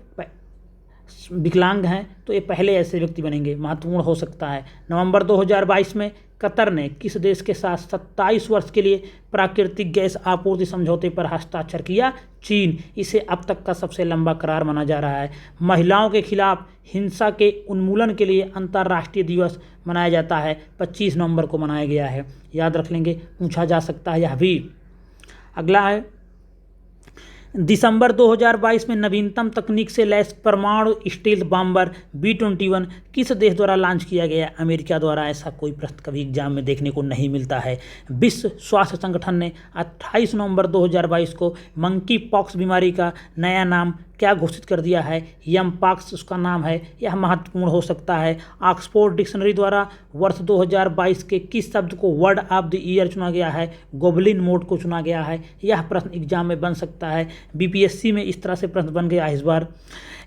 Speaker 1: विकलांग हैं, तो ये पहले ऐसे व्यक्ति बनेंगे, महत्वपूर्ण हो सकता है। नवंबर 2022 में कतर ने किस देश के साथ 27 वर्ष के लिए प्राकृतिक गैस आपूर्ति समझौते पर हस्ताक्षर किया? चीन। इसे अब तक का सबसे लंबा करार माना जा रहा है। महिलाओं के खिलाफ हिंसा के उन्मूलन के लिए अंतर्राष्ट्रीय दिवस मनाया जाता है, 25 नवंबर को मनाया गया है। याद रख लेंगे, पूछा जा सकता है यह भी। अगला है, दिसंबर 2022 में नवीनतम तकनीक से लैस परमाणु स्टील्थ बॉम्बर B-21 किस देश द्वारा लॉन्च किया गया? अमेरिका द्वारा। ऐसा कोई प्रश्न कभी एग्जाम में देखने को नहीं मिलता है। विश्व स्वास्थ्य संगठन ने 28 नवंबर 2022 को मंकी पॉक्स बीमारी का नया नाम क्या घोषित कर दिया है? यमपॉक्स उसका नाम है। यह महत्वपूर्ण हो सकता है। ऑक्सफोर्ड डिक्शनरी द्वारा वर्ष 2022 के किस शब्द को वर्ड ऑफ द ईयर चुना गया है? गोबलिन मोड को चुना गया है। यह प्रश्न एग्जाम में बन सकता है। BPSC में इस तरह से प्रश्न बन गया इस बार।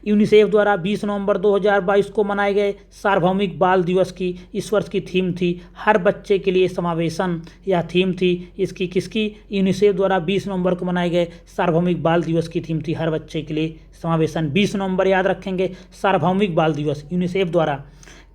Speaker 1: यूनिसेफ द्वारा 20 नवंबर 2022 को मनाए गए सार्वभौमिक बाल दिवस की इस वर्ष की थीम थी हर बच्चे के लिए समावेशन। यह थीम थी इसकी किसकी? यूनिसेफ द्वारा 20 नवंबर को मनाए गए सार्वभौमिक बाल दिवस की थीम थी हर बच्चे के लिए समावेशन। 20 नवंबर याद रखेंगे, सार्वभौमिक बाल दिवस यूनिसेफ द्वारा।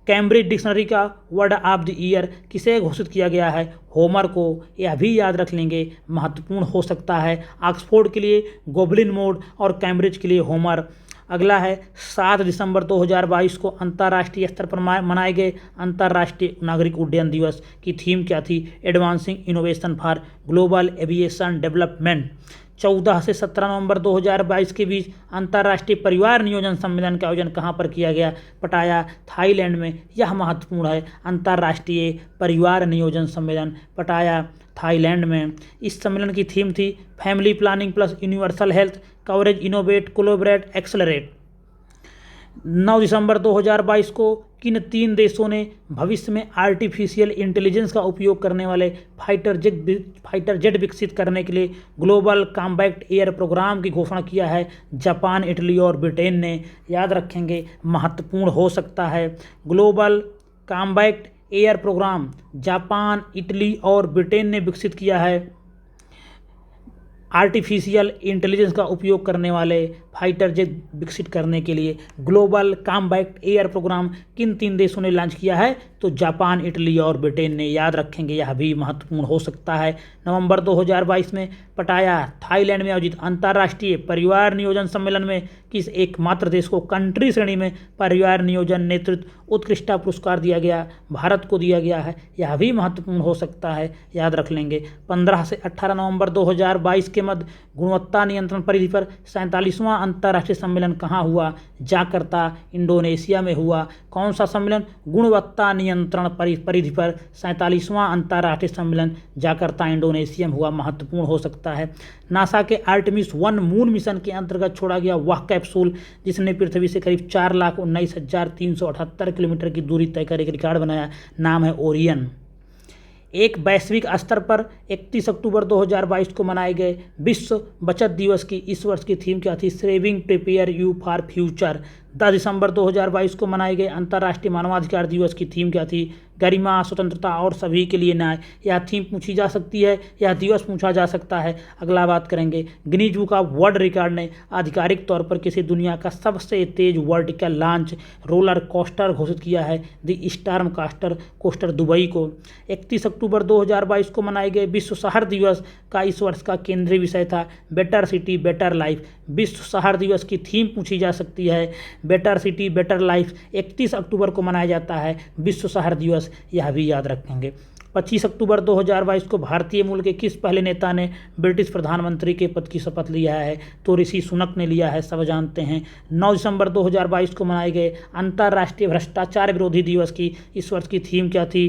Speaker 1: कैम्ब्रिज डिक्शनरी का वर्ड ऑफ द ईयर किसे घोषित किया गया है? होमर को। यह भी याद रख लेंगे, महत्वपूर्ण हो सकता है। ऑक्सफोर्ड के लिए गोबलिन मोड और कैम्ब्रिज के लिए होमर। अगला है, 7 दिसंबर 2022 को अंतर्राष्ट्रीय स्तर पर मनाए गए अंतर्राष्ट्रीय नागरिक उड्डयन दिवस की थीम क्या थी? Advancing innovation for global aviation development. 14 से 17 नवंबर 2022 के बीच अंतर्राष्ट्रीय परिवार नियोजन सम्मेलन का आयोजन कहाँ पर किया गया? पटाया, थाईलैंड में। यह महत्वपूर्ण है, अंतर्राष्ट्रीय परिवार नियोजन सम्मेलन पटाया, थाईलैंड में। इस सम्मेलन की थीम थी family planning plus universal health coverage, innovate, collaborate, accelerate. 9 दिसंबर 2022 को किन 3 देशों ने भविष्य में आर्टिफिशियल इंटेलिजेंस का उपयोग करने वाले फाइटर जेट विकसित करने के लिए ग्लोबल कॉम्बैट एयर प्रोग्राम की घोषणा किया है? जापान, इटली और ब्रिटेन ने। याद रखेंगे, महत्वपूर्ण हो सकता है। Global combat air programme Japan, Italy और ब्रिटेन ने विकसित किया है। आर्टिफिशियल इंटेलिजेंस का उपयोग करने वाले फाइटर जेट विकसित करने के लिए ग्लोबल कॉम्बैट एयर प्रोग्राम किन 3 देशों ने लॉन्च किया है? तो जापान, इटली और ब्रिटेन ने। याद रखेंगे, यह भी महत्वपूर्ण हो सकता है। नवंबर 2022 में पटाया, थाईलैंड में आयोजित अंतर्राष्ट्रीय परिवार नियोजन सम्मेलन में किस एकमात्र देश को कंट्री श्रेणी में परिवार नियोजन नेतृत्व उत्कृष्टता पुरस्कार दिया गया? भारत को दिया गया है। यह भी महत्वपूर्ण हो सकता है, याद रख लेंगे। 15 से 18 नवंबर 2022 के मध्य गुणवत्ता नियंत्रण परिधि पर 47वां अंतर्राष्ट्रीय सम्मेलन कहाँ हुआ? जाकर्ता, इंडोनेशिया में हुआ। कौन सा सम्मेलन? गुणवत्ता नियंत्रण परिधि पर 47वां अंतर्राष्ट्रीय सम्मेलन जाकर्ता, इंडोनेशिया में हुआ। महत्वपूर्ण हो सकता है। नासा के आर्टेमिस 1 मून मिशन के अंतर्गत छोड़ा गया वह कैप्सूल जिसने पृथ्वी से करीब 4,19,378 किलोमीटर की दूरी तय कर एक रिकॉर्ड बनाया, नाम है ओरियन। एक वैश्विक स्तर पर 31 अक्टूबर 2022 को मनाए गए विश्व बचत दिवस की इस वर्ष की थीम क्या थी? Saving prepare you for future. 10 दिसंबर 2022 को मनाए गए अंतर्राष्ट्रीय मानवाधिकार दिवस की थीम क्या थी? गरिमा, स्वतंत्रता और सभी के लिए न्याय। यह थीम पूछी जा सकती है, यह दिवस पूछा जा सकता है। अगला बात करेंगे, Guinness book of world record ने आधिकारिक तौर पर किसी दुनिया का सबसे तेज वर्टिकल लॉन्च रोलर कोस्टर घोषित किया है? द स्टॉर्म कोस्टर दुबई को। 31 अक्टूबर 2022 को मनाए गए विश्व शहर दिवस का इस वर्ष का केंद्रीय विषय था बेटर सिटी बेटर लाइफ। विश्व शहर दिवस की थीम पूछी जा सकती है बेटर सिटी बेटर लाइफ। 31 अक्टूबर को मनाया जाता है विश्व शहर दिवस, यह भी याद रखेंगे। 25 अक्टूबर 2022 को भारतीय मूल के किस पहले नेता ने ब्रिटिश प्रधानमंत्री के पद की शपथ लिया है? तो ऋषि सुनक ने लिया है, सब जानते हैं। 9 दिसंबर 2022 को मनाए गए अंतर्राष्ट्रीय भ्रष्टाचार विरोधी दिवस की इस वर्ष की थीम क्या थी?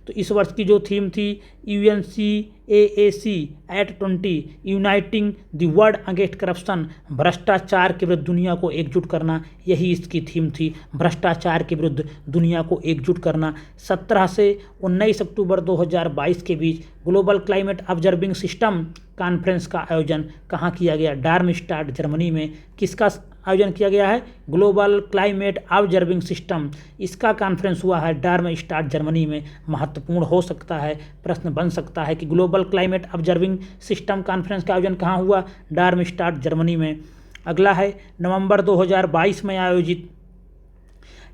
Speaker 1: तो इस वर्ष की जो थीम थी UNCAAC @20 uniting the world against corruption, भ्रष्टाचार के विरुद्ध दुनिया को एकजुट करना, यही इसकी थीम थी, भ्रष्टाचार के विरुद्ध दुनिया को एकजुट करना। 17 से 19 अक्टूबर 2022 के बीच global climate observing system conference का आयोजन कहाँ किया गया? डार्मस्टाड जर्मनी में। किसका आयोजन किया गया है? ग्लोबल क्लाइमेट ऑब्जर्विंग सिस्टम, इसका कॉन्फ्रेंस हुआ है डार्मस्टाड जर्मनी में। महत्वपूर्ण हो सकता है, प्रश्न बन सकता है कि global climate observing system conference का आयोजन कहाँ हुआ? डार्मस्टाड जर्मनी में। अगला है, नवंबर 2022 में आयोजित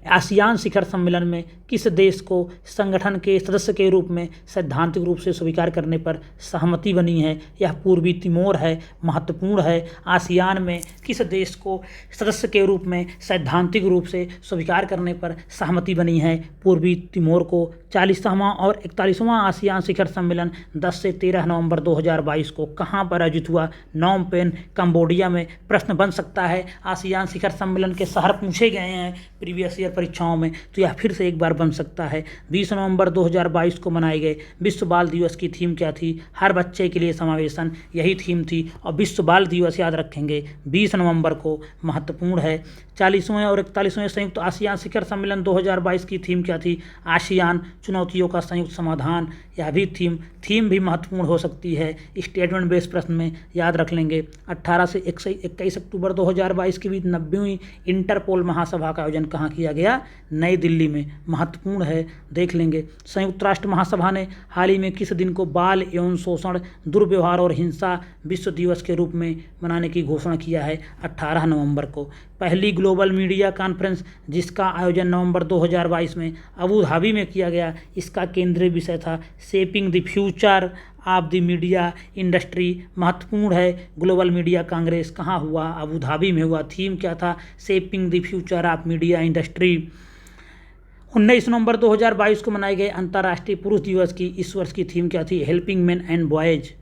Speaker 1: आसियान शिखर सम्मेलन में किस देश को संगठन के सदस्य के रूप में सैद्धांतिक रूप से स्वीकार करने पर सहमति बनी है? यह पूर्वी तिमोर है, महत्वपूर्ण है। आसियान में किस देश को सदस्य के रूप में सैद्धांतिक रूप से स्वीकार करने पर सहमति बनी है? पूर्वी तिमोर को। 40वां और 41वां आसियान शिखर सम्मेलन 10 से 13 नवंबर 2022 को कहाँ पर आयोजित हुआ? नोम पेन, कंबोडिया में। प्रश्न बन सकता है, आसियान शिखर सम्मेलन के शहर पूछे गए हैं प्रीवियस ईयर परीक्षाओं में, तो यह फिर से एक बार बन सकता है। 20 नवंबर 2022 को मनाए गए विश्व बाल दिवस की थीम क्या थी? हर बच्चे के लिए समावेशन, यही थीम थी। और विश्व बाल दिवस याद रखेंगे 20 नवंबर को, महत्वपूर्ण है। 40वें और 41वें संयुक्त आसियान शिखर सम्मेलन 2022 की थीम क्या थी? आसियान चुनौतियों का संयुक्त समाधान, यह भी थीम भी महत्वपूर्ण हो सकती है। स्टेटमेंट बेस्ड प्रश्न में याद रख लेंगे। 18 से 21 अक्टूबर 2022 के बीच 90वीं इंटरपोल महासभा का आयोजन कहाँ किया गया? नई दिल्ली में। महत्वपूर्ण है, देख लेंगे। संयुक्त राष्ट्र महासभा ने हाल ही में किस दिन को बाल यौन शोषण, दुर्व्यवहार और हिंसा विश्व दिवस के रूप में मनाने की घोषणा किया है? 18 नवंबर को। पहली ग्लोबल मीडिया कॉन्फ्रेंस जिसका आयोजन नवंबर 2022 में अबू धाबी में किया गया, इसका केंद्रीय विषय था shaping the future of the media industry. महत्वपूर्ण है। ग्लोबल मीडिया कांग्रेस कहाँ हुआ? अबू धाबी में हुआ। थीम क्या था? Shaping the future of media industry. 19 नवंबर 2022 को मनाए गए अंतर्राष्ट्रीय पुरुष दिवस की इस वर्ष की थीम क्या थी? Helping men and boys.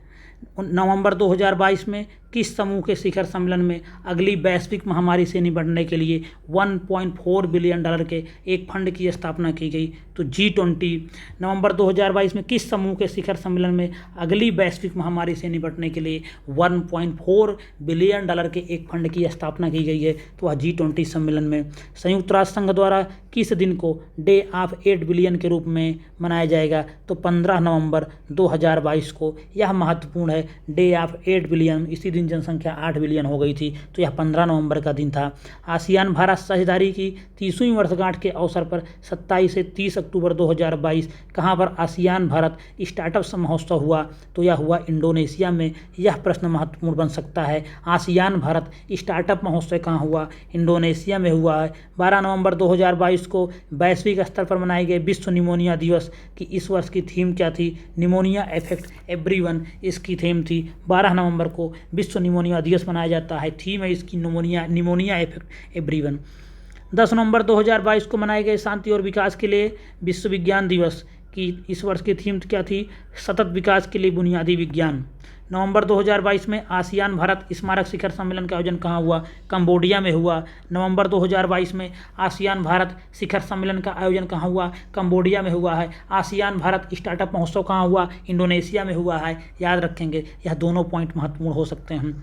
Speaker 1: November 2022 में किस समूह के शिखर सम्मेलन में अगली वैश्विक महामारी से निपटने के लिए $1.4 बिलियन के एक फंड की स्थापना की गई? तो G20। नवंबर 2022 में किस समूह के शिखर सम्मेलन में अगली वैश्विक महामारी से निपटने के लिए $1.4 बिलियन के एक फंड की स्थापना की गई है? तो वह G20 सम्मेलन में। संयुक्त राष्ट्र संघ द्वारा किस दिन को डे ऑफ 8 बिलियन के रूप में मनाया जाएगा? तो 15 नवंबर 2022 को। यह महत्वपूर्ण है, डे ऑफ 8 बिलियन। इसी दिन जनसंख्या 8 बिलियन हो गई थी, तो यह 15 नवंबर का दिन था। आसियान भारत साझेदारी की 30वीं वर्षगांठ के अवसर पर 27 से 30 अक्टूबर 2022 कहाँ पर आसियान भारत स्टार्टअप महोत्सव हुआ? तो यह हुआ इंडोनेशिया में। यह प्रश्न महत्वपूर्ण बन सकता है। आसियान भारत स्टार्टअप महोत्सव कहाँ हुआ? इंडोनेशिया में हुआ है। 12 नवंबर 2022 को वैश्विक स्तर पर मनाए गए विश्व निमोनिया दिवस की इस वर्ष की थीम क्या थी? निमोनिया अफेक्ट एवरीवन, इसकी थीम थी। 12 नवंबर को विश्व निमोनिया दिवस मनाया जाता है। थीम है इसकी निमोनिया इफेक्ट एवरीवन। 10 नवंबर 2022 को मनाए गए शांति और विकास के लिए विश्व विज्ञान दिवस की इस वर्ष की थीम क्या थी? सतत विकास के लिए बुनियादी विज्ञान। नवंबर 2022 में आसियान भारत स्मारक शिखर सम्मेलन का आयोजन कहाँ हुआ? कंबोडिया में हुआ। नवंबर 2022 में आसियान भारत शिखर सम्मेलन का आयोजन कहाँ हुआ? कंबोडिया में हुआ है। आसियान भारत स्टार्टअप महोत्सव कहाँ हुआ? इंडोनेशिया में हुआ है। याद रखेंगे, यह दोनों पॉइंट महत्वपूर्ण हो सकते हैं।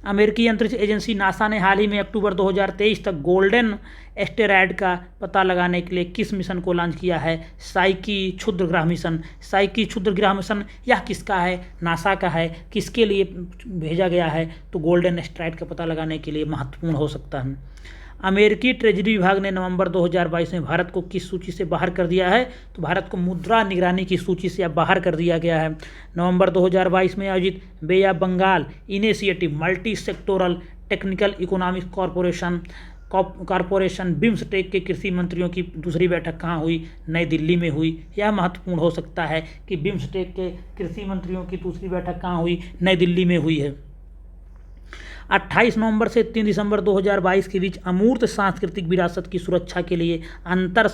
Speaker 1: अमेरिकी अंतरिक्ष एजेंसी नासा ने हाल ही में अक्टूबर 2023 तक गोल्डन एस्टेरॉयड का पता लगाने के लिए किस मिशन को लॉन्च किया है? साइकी क्षुद्रग्रह मिशन। साइकी क्षुद्रग्रह मिशन यह किसका है? नासा का है। किसके लिए भेजा गया है? तो गोल्डन एस्टेरॉयड का पता लगाने के लिए महत्वपूर्ण हो सकता है। अमेरिकी ट्रेजरी विभाग ने नवंबर 2022 में भारत को किस सूची से बाहर कर दिया है? तो भारत को मुद्रा निगरानी की सूची से अब बाहर कर दिया गया है। नवंबर 2022 में आयोजित bay of Bengal initiative multi sectoral technical economic corporation BIMSTEC के कृषि मंत्रियों की दूसरी बैठक कहाँ हुई? नई दिल्ली में हुई। यह महत्वपूर्ण हो सकता है कि बिम्स्टेक के कृषि मंत्रियों की दूसरी बैठक कहाँ हुई? नई दिल्ली में हुई है। 28 नवंबर से 3 दिसंबर 2022 के बीच अमूर्त सांस्कृतिक विरासत की सुरक्षा के लिए अंतर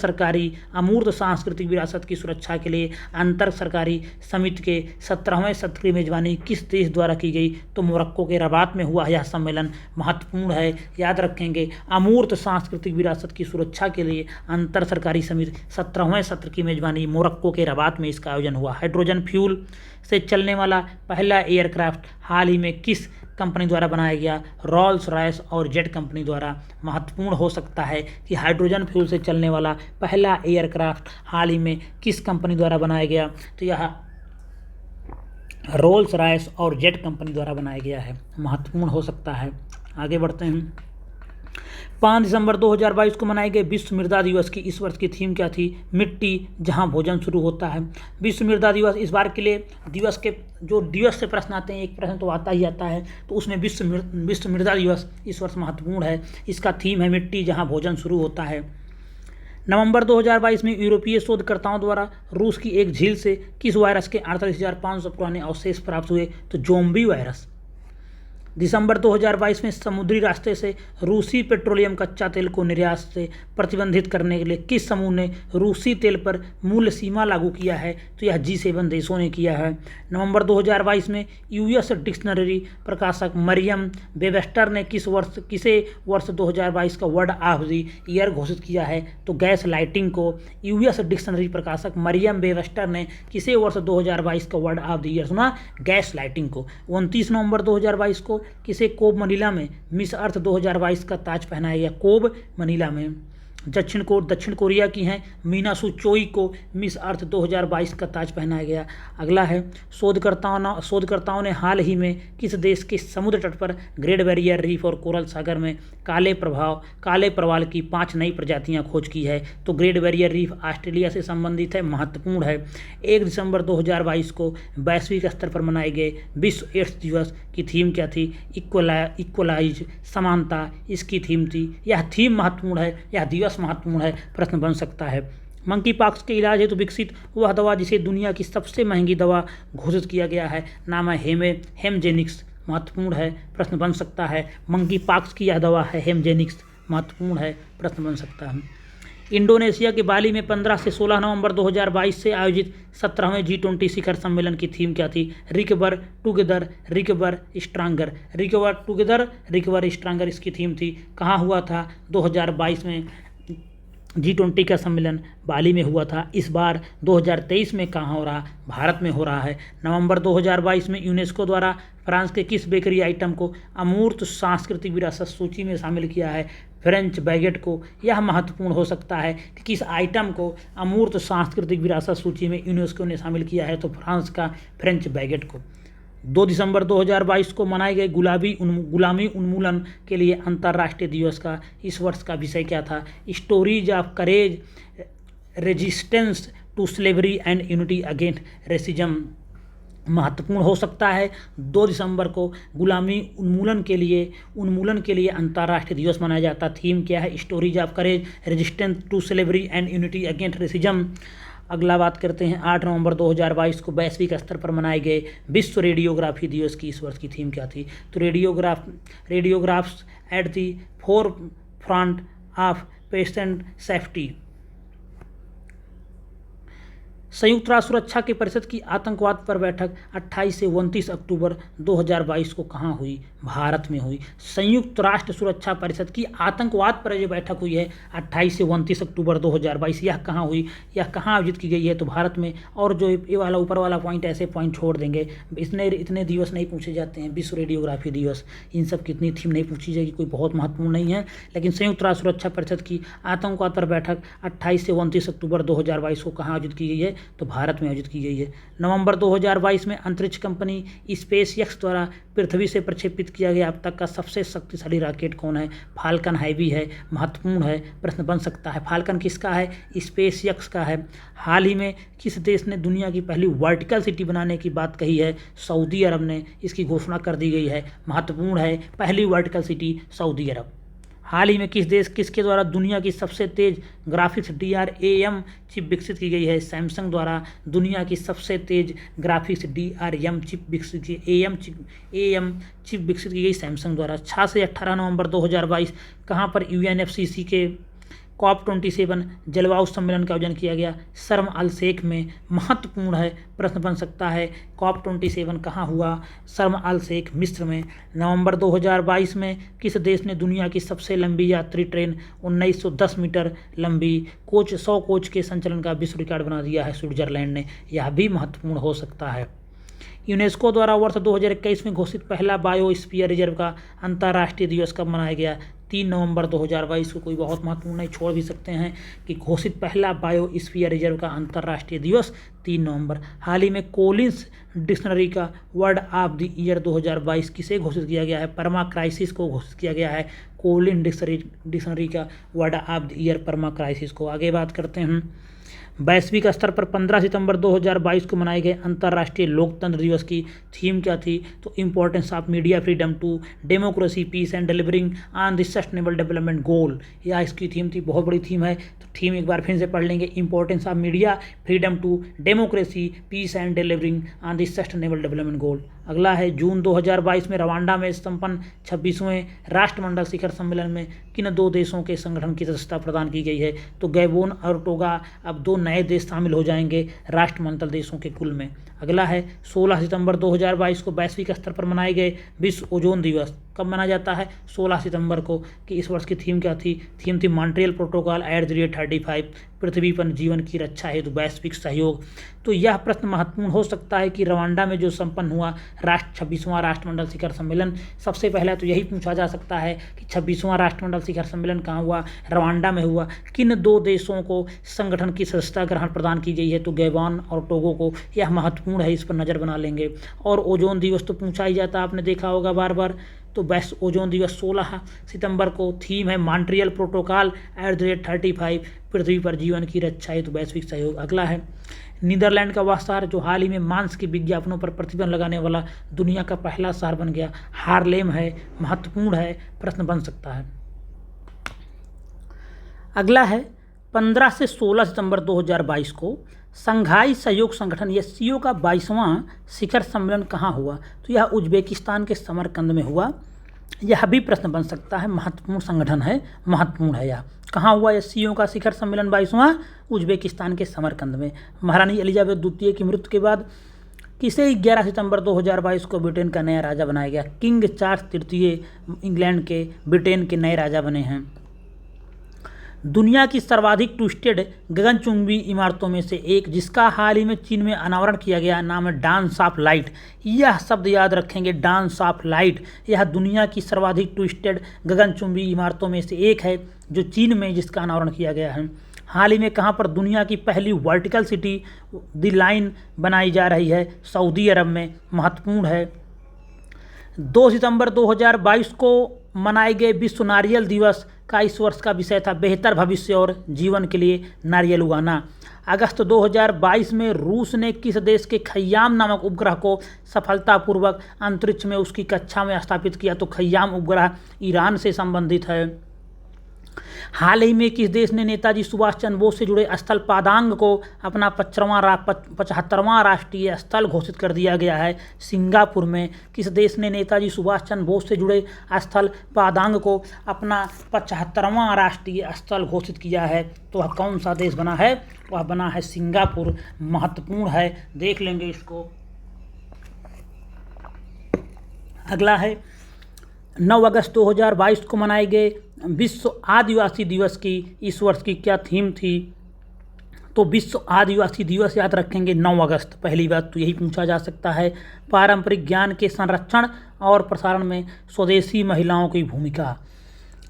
Speaker 1: सरकारी समिति के 17वें सत्र की मेजबानी किस देश द्वारा की गई? तो मोरक्को के रबात में हुआ यह सम्मेलन महत्वपूर्ण है, याद रखेंगे। अमूर्त सांस्कृतिक विरासत की सुरक्षा के लिए अंतर सरकारी समिति 17वें सत्र की मेजबानी मोरक्को के रबात में इसका आयोजन हुआ। हाइड्रोजन फ्यूल से चलने वाला पहला एयरक्राफ्ट हाल ही में किस कंपनी द्वारा बनाया गया? रोल्स रॉयस और जेट कंपनी द्वारा। महत्वपूर्ण हो सकता है कि हाइड्रोजन फ्यूल से चलने वाला पहला एयरक्राफ्ट हाल ही में किस कंपनी द्वारा बनाया गया? तो यह रोल्स रॉयस और जेट कंपनी द्वारा बनाया गया है। महत्वपूर्ण हो सकता है। आगे बढ़ते हैं। 5 दिसंबर 2022 को मनाए गए विश्व मृदा दिवस की इस वर्ष की थीम क्या थी? मिट्टी जहां भोजन शुरू होता है। विश्व मृदा दिवस इस बार के लिए दिवस से प्रश्न आते हैं, एक प्रश्न तो आता ही आता है, तो उसमें विश्व मृदा दिवस इस वर्ष महत्वपूर्ण है। इसका थीम है मिट्टी जहां भोजन शुरू होता है। नवंबर 2022 में यूरोपीय शोधकर्ताओं द्वारा रूस की एक झील से किस वायरस के 48,500 पुराने अवशेष प्राप्त हुए? तो जोम्बी वायरस। दिसंबर 2022 में समुद्री रास्ते से रूसी पेट्रोलियम कच्चा तेल को निर्यात से प्रतिबंधित करने के लिए किस समूह ने रूसी तेल पर मूल्य सीमा लागू किया है? तो यह G7 देशों ने किया है। नवंबर 2022 में यूएस डिक्शनरी प्रकाशक मरियम वेबस्टर ने किसे वर्ष 2022 का वर्ड ऑफ द ईयर घोषित किया है? तो गैस लाइटिंग को। यूएस डिक्शनरी प्रकाशक मरियम वेबस्टर ने किसे वर्ष 2022 का वर्ड ऑफ द ईयर सुना? गैस लाइटिंग को। 29 नवंबर 2022 को किसे कोब मनीला में मिस अर्थ 2022 का ताज पहनाया गया? कोब मनीला में। दक्षिण कोरिया की हैं मीना सू चोई को मिस अर्थ 2022 का ताज पहनाया गया। अगला है शोधकर्ताओं ने हाल ही में किस देश के समुद्र तट पर ग्रेट बैरियर रीफ और कोरल सागर में काले प्रवाल की 5 नई प्रजातियां खोज की है? तो ग्रेट बैरियर रीफ ऑस्ट्रेलिया से संबंधित है, महत्वपूर्ण है। 1 दिसंबर 2022 को वैश्विक स्तर पर मनाए गए विश्व एड्स दिवस की थीम क्या थी? इक्वलाइज, समानता इसकी थीम थी। यह थीम महत्वपूर्ण है, यह दिवस महत्वपूर्ण है, प्रश्न बन सकता है। मंकी पॉक्स के इलाज हेतु विकसित वह दवा जिसे दुनिया की सबसे महंगी दवा घोषित किया गया है, नाम है हेमजेनिक्स। महत्वपूर्ण है, प्रश्न बन सकता है। मंकी पॉक्स की यह दवा है हेमजेनिक्स, महत्वपूर्ण है, प्रश्न बन सकता है। इंडोनेशिया के बाली में 15 से 16 नवंबर 2022 से आयोजित 17वें G20 शिखर सम्मेलन की थीम क्या थी? Recover together, recover stronger. Recover together, recover stronger इसकी थीम थी। कहाँ हुआ था? 2022 में G20 का सम्मेलन बाली में हुआ था। इस बार 2023 में कहाँ हो रहा? भारत में हो रहा है। नवंबर 2022 में यूनेस्को द्वारा फ्रांस के किस बेकरी आइटम को अमूर्त सांस्कृतिक विरासत सूची में शामिल किया है? फ्रेंच बैगेट को। यह महत्वपूर्ण हो सकता है कि किस आइटम को अमूर्त सांस्कृतिक विरासत सूची में यूनेस्को ने शामिल किया है? तो फ्रांस का फ्रेंच बैगेट को। 2 दिसंबर 2022 को मनाए गए गुलामी उन्मूलन के लिए अंतर्राष्ट्रीय दिवस का इस वर्ष का विषय क्या था? Stories of courage, resistance to slavery and unity against racism. महत्वपूर्ण हो सकता है। 2 दिसंबर को गुलामी उन्मूलन के लिए अंतर्राष्ट्रीय दिवस मनाया जाता। थीम क्या है? Stories of courage, resistance to slavery and unity against racism. अगला बात करते हैं 8 नवंबर 2022 को वैश्विक स्तर पर मनाए गए विश्व रेडियोग्राफी दिवस की इस वर्ष की थीम क्या थी? तो radiographs at the four front of patient safety. संयुक्त राष्ट्र सुरक्षा की परिषद की आतंकवाद पर बैठक 28 से 29 अक्टूबर 2022 को कहाँ हुई? भारत में हुई। संयुक्त राष्ट्र सुरक्षा परिषद की आतंकवाद पर जो बैठक हुई है 28 से 29 अक्टूबर 2022, यह कहाँ हुई, यह कहाँ आयोजित की गई है? तो भारत में। और जो ये वाला ऊपर वाला पॉइंट, ऐसे पॉइंट छोड़ देंगे, इतने दिवस नहीं पूछे जाते हैं। विश्व रेडियोग्राफी दिवस, इन सब की इतनी थीम नहीं पूछी जाएगी, कोई बहुत महत्वपूर्ण नहीं है। लेकिन संयुक्त राष्ट्र सुरक्षा परिषद की आतंकवाद पर बैठक 28 से 29 अक्टूबर 2022 को कहाँ आयोजित की गई है? तो भारत में आयोजित की गई है। नवंबर 2022 में अंतरिक्ष कंपनी स्पेसएक्स द्वारा पृथ्वी से प्रक्षेपित किया गया अब तक का सबसे शक्तिशाली रॉकेट कौन है? फाल्कन हैवी है। महत्वपूर्ण है, प्रश्न बन सकता है। फाल्कन किसका है? स्पेसएक्स का है। हाल ही में किस देश ने दुनिया की पहली वर्टिकल सिटी बनाने की बात कही है? सऊदी अरब ने इसकी घोषणा कर दी गई है। महत्वपूर्ण है, पहली वर्टिकल सिटी सऊदी अरब। हाल ही में किसके द्वारा दुनिया की सबसे तेज ग्राफिक्स DRAM चिप विकसित की गई है? सैमसंग द्वारा दुनिया की सबसे तेज ग्राफिक्स DRAM चिप विकसित की AM चिप विकसित की गई सैमसंग द्वारा। 6 से 18 नवंबर 2022 कहाँ पर UNFCCC के COP27 जलवायु सम्मेलन का आयोजन किया गया? शर्म अल शेख में। महत्वपूर्ण है, प्रश्न बन सकता है। COP27 कहाँ हुआ? शर्म अल शेख, मिस्र में। नवंबर 2022 में किस देश ने दुनिया की सबसे लंबी यात्री ट्रेन 1910 मीटर लंबी 100 कोच के संचालन का विश्व रिकॉर्ड बना दिया है? स्विट्जरलैंड ने। यह भी महत्वपूर्ण हो सकता है। यूनेस्को द्वारा वर्ष 2021 में घोषित पहला बायोस्फीयर रिजर्व का अंतर्राष्ट्रीय दिवस कब मनाया गया? 3 नवंबर 2022 को। कोई बहुत महत्वपूर्ण नहीं, छोड़ भी सकते हैं कि घोषित पहला बायोस्फीयर रिजर्व का अंतर्राष्ट्रीय दिवस 3 नवंबर। हाल ही में कोलिंस डिक्शनरी का वर्ड ऑफ द ईयर 2022 किसे घोषित किया गया है? परमा क्राइसिस को घोषित किया गया है। कोलिन डिक्शनरी का word of the year permacrisis को। आगे बात करते हैं। वैश्विक स्तर पर 15 सितंबर 2022 को मनाए गए अंतर्राष्ट्रीय लोकतंत्र दिवस की थीम क्या थी? तो importance of media freedom to democracy, peace and delivering on the sustainable development goal, यह इसकी थीम थी। बहुत बड़ी थीम है, तो थीम एक बार फिर से पढ़ लेंगे। Importance of media freedom to democracy, peace and delivering on the sustainable development goal. अगला है, जून 2022 में रवांडा में संपन्न 26वें राष्ट्रमंडल शिखर सम्मेलन में किन 2 देशों के संगठन की सदस्यता प्रदान की गई है? तो गैबोन और टोगा। अब 2 नए देश शामिल हो जाएंगे राष्ट्रमंडल देशों के कुल में। अगला है, 16 सितंबर 2022 को वैश्विक स्तर पर मनाए गए विश्व ओजोन दिवस कब मनाया जाता है? 16 सितंबर को। कि इस वर्ष की थीम क्या थी? थीम थी मॉन्ट्रियल प्रोटोकॉल @ 35, पृथ्वी पर जीवन की रक्षा हेतु वैश्विक सहयोग। तो यह प्रश्न महत्वपूर्ण हो सकता है कि रवांडा में जो संपन्न हुआ 26वां राष्ट्रमंडल शिखर सम्मेलन, सबसे पहला तो यही पूछा जा सकता है कि 26वां राष्ट्रमंडल शिखर सम्मेलन कहाँ हुआ? रवांडा में हुआ। किन 2 देशों को संगठन की सदस्यता ग्रहण प्रदान की गई है? तो गैबोन और टोगो को। यह महत्वपूर्ण है, इस पर नज़र बना लेंगे। और ओजोन दिवस तो पूछा ही जाता, आपने देखा होगा बार बार। तो वैश्व ओजोन दिवस 16 सितंबर को। थीम है मॉन्ट्रियल प्रोटोकॉल @ 35, पृथ्वी पर जीवन की रक्षा हेतु वैश्विक सहयोग। अगला है, नीदरलैंड का वह शहर जो हाल ही में मांस के विज्ञापनों पर प्रतिबंध लगाने वाला दुनिया का पहला शहर बन गया? हार्लेम है। महत्वपूर्ण है, प्रश्न बन सकता है। अगला है, 15 से 16 सितंबर 2022 को संघाई सहयोग संगठन SCO का 22वां शिखर सम्मेलन कहाँ हुआ? तो यह उज्बेकिस्तान के समरकंद में हुआ। यह भी प्रश्न बन सकता है, महत्वपूर्ण संगठन है, महत्वपूर्ण है। यह कहाँ हुआ? SCO का शिखर सम्मेलन 22वां उज्बेकिस्तान के समरकंद में। महारानी एलिजाबेथ द्वितीय की मृत्यु के बाद किसे 11 सितंबर 2022 को ब्रिटेन का नया राजा बनाया गया? किंग चार्ल्स तृतीय इंग्लैंड के, ब्रिटेन के नए राजा बने हैं। दुनिया की सर्वाधिक ट्विस्टेड गगनचुंबी इमारतों में से एक, जिसका हाल ही में चीन में अनावरण किया गया, नाम है डांस ऑफ लाइट। यह शब्द याद रखेंगे, डांस ऑफ लाइट। यह दुनिया की सर्वाधिक ट्विस्टेड गगनचुंबी इमारतों में से एक है, जो चीन में जिसका अनावरण किया गया है। हाल ही में कहाँ पर दुनिया की पहली वर्टिकल सिटी द लाइन बनाई जा रही है? सऊदी अरब में। महत्वपूर्ण है। 2 सितंबर 2022 को मनाए गए विश्व नारियल दिवस का इस वर्ष का विषय था बेहतर भविष्य और जीवन के लिए नारियल उगाना। अगस्त 2022 में रूस ने किस देश के खय्याम नामक उपग्रह को सफलतापूर्वक अंतरिक्ष में उसकी कक्षा में स्थापित किया? तो खय्याम उपग्रह ईरान से संबंधित है। हाल ही में किस देश ने नेताजी सुभाष चंद्र बोस से जुड़े स्थल पादांग को अपना 75वां राष्ट्रीय स्थल घोषित कर दिया गया है? सिंगापुर में। किस देश ने नेताजी सुभाष चंद्र बोस से जुड़े स्थल पादांग को अपना 75वां राष्ट्रीय स्थल घोषित किया है? तो वह कौन सा देश बना है? वह बना है सिंगापुर। महत्वपूर्ण है, देख लेंगे इसको। अगला है 9 अगस्त 2022 को मनाए गए विश्व आदिवासी दिवस की इस वर्ष की क्या थीम थी? तो विश्व आदिवासी दिवस याद रखेंगे 9 अगस्त। पहली बात तो यही पूछा जा सकता है। पारंपरिक ज्ञान के संरक्षण और प्रसारण में स्वदेशी महिलाओं की भूमिका।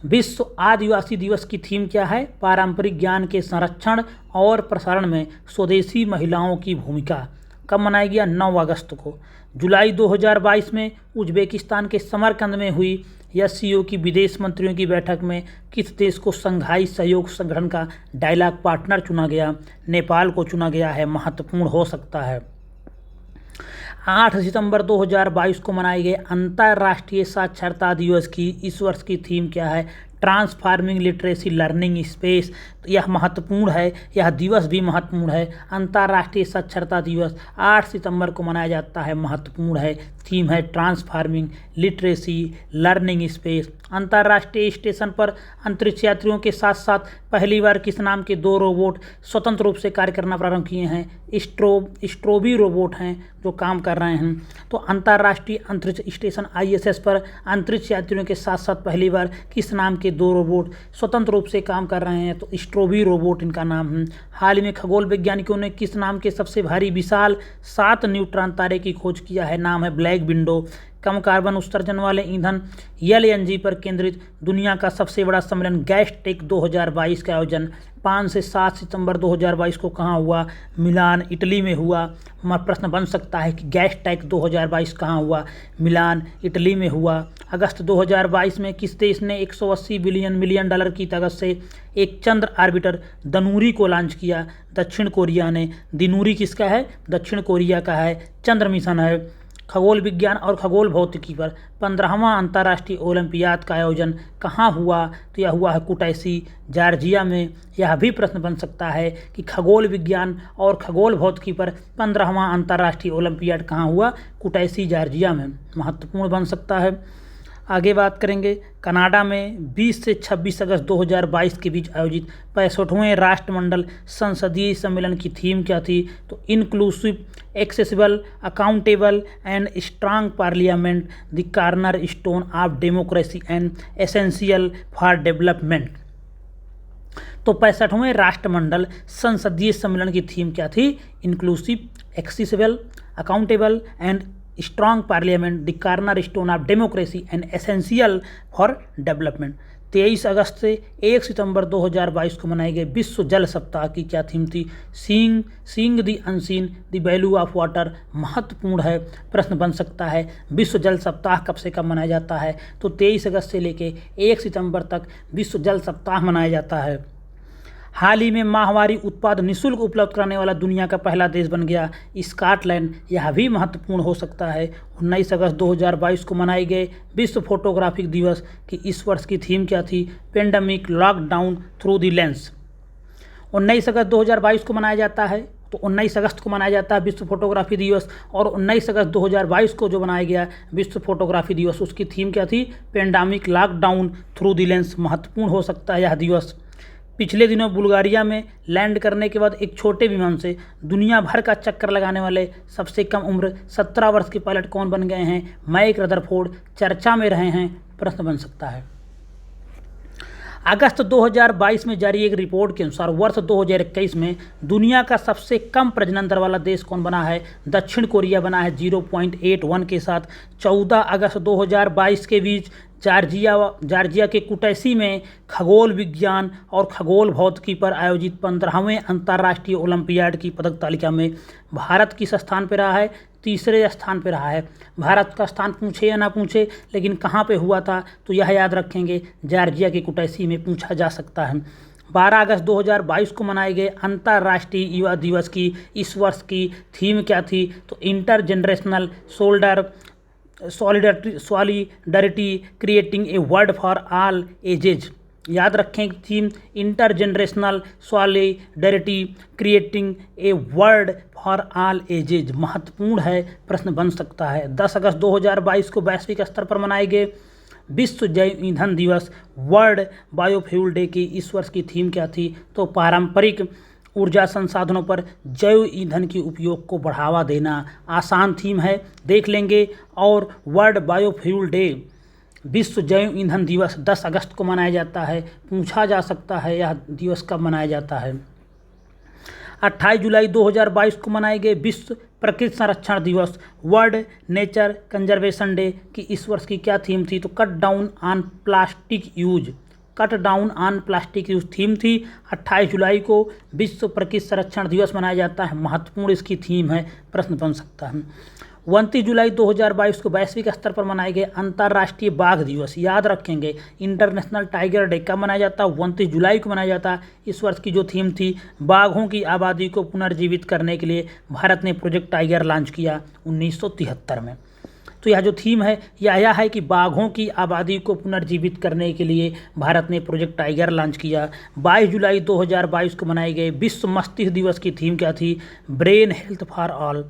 Speaker 1: विश्व आदिवासी दिवस की थीम क्या है? पारंपरिक ज्ञान के संरक्षण और प्रसारण में स्वदेशी महिलाओं की भूमिका। कब मनाया गया? 9 अगस्त को। जुलाई 2022 में उज्बेकिस्तान के समरकंद में हुई एससीओ की विदेश मंत्रियों की बैठक में किस देश को शंघाई सहयोग संगठन का डायलॉग पार्टनर चुना गया? नेपाल को चुना गया है। महत्वपूर्ण हो सकता है। 8 सितंबर 2022 को मनाए गए अंतर्राष्ट्रीय साक्षरता दिवस की इस वर्ष की थीम क्या है? Transforming literacy learning space. तो यह महत्वपूर्ण है, यह दिवस भी महत्वपूर्ण है। अंतर्राष्ट्रीय साक्षरता दिवस 8 सितंबर को मनाया जाता है। महत्वपूर्ण है। थीम है ट्रांसफार्मिंग लिटरेसी लर्निंग स्पेस। अंतर्राष्ट्रीय स्टेशन पर अंतरिक्ष यात्रियों के साथ साथ पहली बार किस नाम के 2 रोबोट स्वतंत्र रूप से कार्य करना प्रारंभ किए हैं? स्ट्रोबी रोबोट हैं जो काम कर रहे हैं। तो अंतर्राष्ट्रीय अंतरिक्ष स्टेशन ISS पर अंतरिक्ष यात्रियों के साथ साथ पहली बार किस नाम के 2 रोबोट स्वतंत्र रूप से काम कर रहे हैं? तो स्ट्रोबी रोबोट इनका नाम है। हाल ही में खगोल वैज्ञानिकों ने किस नाम के सबसे भारी विशाल 7 न्यूट्रॉन तारे की खोज किया है? नाम है ब्लैक विंडो। कम कार्बन उत्सर्जन वाले ईंधन LNG पर केंद्रित दुनिया का सबसे बड़ा सम्मेलन गैसटेक 2022 का आयोजन 5 से 7 सितंबर 2022 को कहाँ हुआ? मिलान, इटली में हुआ। प्रश्न बन सकता है कि गैसटेक 2022 कहाँ हुआ? मिलान, इटली में हुआ। अगस्त 2022 में किस देश ने 180 मिलियन डॉलर की ताकत से एक चंद्र ऑर्बिटर दनूरी को लॉन्च किया? दक्षिण कोरिया ने। दिनूरी किसका है? दक्षिण कोरिया का है। चंद्र मिशन है। खगोल विज्ञान और खगोल भौतिकी पर 15वां अंतर्राष्ट्रीय ओलंपियाड का आयोजन कहाँ हुआ? तो यह हुआ है कुटैसी, जॉर्जिया में। यह भी प्रश्न बन सकता है कि खगोल विज्ञान और खगोल भौतिकी पर 15वां अंतर्राष्ट्रीय ओलंपियाड कहाँ हुआ? कुटैसी, जॉर्जिया में। महत्वपूर्ण बन सकता है। आगे बात करेंगे कनाडा में 20 से 26 अगस्त 2022 के बीच आयोजित 65वें राष्ट्रमंडल संसदीय सम्मेलन की थीम क्या थी? तो inclusive, accessible, accountable and strong parliament, the corner stone of democracy and essential for development. तो 65वें राष्ट्रमंडल संसदीय सम्मेलन की थीम क्या थी? Inclusive, accessible, accountable and strong parliament, the corner stone of democracy and essential for development. 23 अगस्त से 1 सितंबर 2022 को मनाए गए विश्व जल सप्ताह की क्या थीम थी? Seeing the unseen, the value of water. महत्वपूर्ण है, प्रश्न बन सकता है। विश्व जल सप्ताह कब से कब मनाया जाता है? तो 23 अगस्त से लेके 1 सितंबर तक विश्व जल सप्ताह मनाया जाता है। हाल ही में माहवारी उत्पाद निःशुल्क उपलब्ध कराने वाला दुनिया का पहला देश बन गया स्कॉटलैंड। यह भी महत्वपूर्ण हो सकता है। 19 अगस्त 2022 को मनाए गए विश्व फोटोग्राफिक दिवस की इस वर्ष की थीम क्या थी? Pandemic lockdown through the lens. 19 अगस्त 2022 को मनाया जाता है। तो 19 अगस्त को मनाया जाता है विश्व फोटोग्राफी दिवस। और 19 अगस्त 2022 को जो मनाया गया विश्व फोटोग्राफी दिवस, उसकी थीम क्या थी? Pandemic lockdown through the lens. महत्वपूर्ण हो सकता है यह दिवस। पिछले दिनों बुल्गारिया में लैंड करने के बाद एक छोटे विमान से दुनिया भर का चक्कर लगाने वाले सबसे कम उम्र 17 वर्ष के पायलट कौन बन गए हैं? मैक रदरफोर्ड चर्चा में रहे हैं। प्रश्न बन सकता है। अगस्त 2022 में जारी एक रिपोर्ट के अनुसार वर्ष 2021 में दुनिया का सबसे कम प्रजनन दर वाला देश कौन बना है? दक्षिण कोरिया बना है 0.81 के साथ। 14 अगस्त 2022 के बीच जॉर्जिया के कुटैसी में खगोल विज्ञान और खगोल भौतिकी पर आयोजित 15वें अंतर्राष्ट्रीय ओलंपियाड की पदक तालिका में भारत किस स्थान पर रहा है? तीसरे स्थान पर रहा है। भारत का स्थान पूछे या ना पूछे, लेकिन कहाँ पे हुआ था तो यह याद रखेंगे, जॉर्जिया के कुटैसी में पूछा जा सकता है। 12 अगस्त 2022 को मनाए गए अंतर्राष्ट्रीय युवा दिवस की इस वर्ष की थीम क्या थी? तो inter generational solidarity creating a world for all edges. याद रखें theme intergenerational solidarity creating a world for all edges महत्वपूर्ण है, प्रश्न बन सकता है। 10 अगस्त 2022 को वैश्विक स्तर पर मनाए गए विश्व जैव ईंधन दिवस वर्ल्ड बायोफ्यूल डे की इस वर्ष की थीम क्या थी? तो पारंपरिक ऊर्जा संसाधनों पर जैव ईंधन के उपयोग को बढ़ावा देना। आसान थीम है, देख लेंगे। और वर्ल्ड बायोफ्यूल डे विश्व जैव ईंधन दिवस 10 अगस्त को मनाया जाता है। पूछा जा सकता है यह दिवस कब मनाया जाता है। 28 जुलाई 2022 को मनाए गए विश्व प्रकृति संरक्षण दिवस वर्ल्ड नेचर कंजर्वेशन डे की इस वर्ष की क्या थीम थी? तो cut down on plastic use theme थी। 28 जुलाई को विश्व प्रकृति संरक्षण दिवस मनाया जाता है, महत्वपूर्ण इसकी थीम है, प्रश्न बन सकता है। 29 जुलाई 2022 को वैश्विक स्तर पर मनाए गए अंतर्राष्ट्रीय बाघ दिवस, याद रखेंगे इंटरनेशनल टाइगर डे कब मनाया जाता है? 29 जुलाई को मनाया जाता है। इस वर्ष की जो थीम थी बाघों की आबादी को पुनर्जीवित करने के लिए भारत ने प्रोजेक्ट टाइगर लॉन्च किया 1973 में। तो यह जो थीम है यह है कि बाघों की आबादी को पुनर्जीवित करने के लिए भारत ने प्रोजेक्ट टाइगर लॉन्च किया। 22 जुलाई 2022 को मनाए गए विश्व मस्तिष्क दिवस की थीम क्या थी? Brain health for all.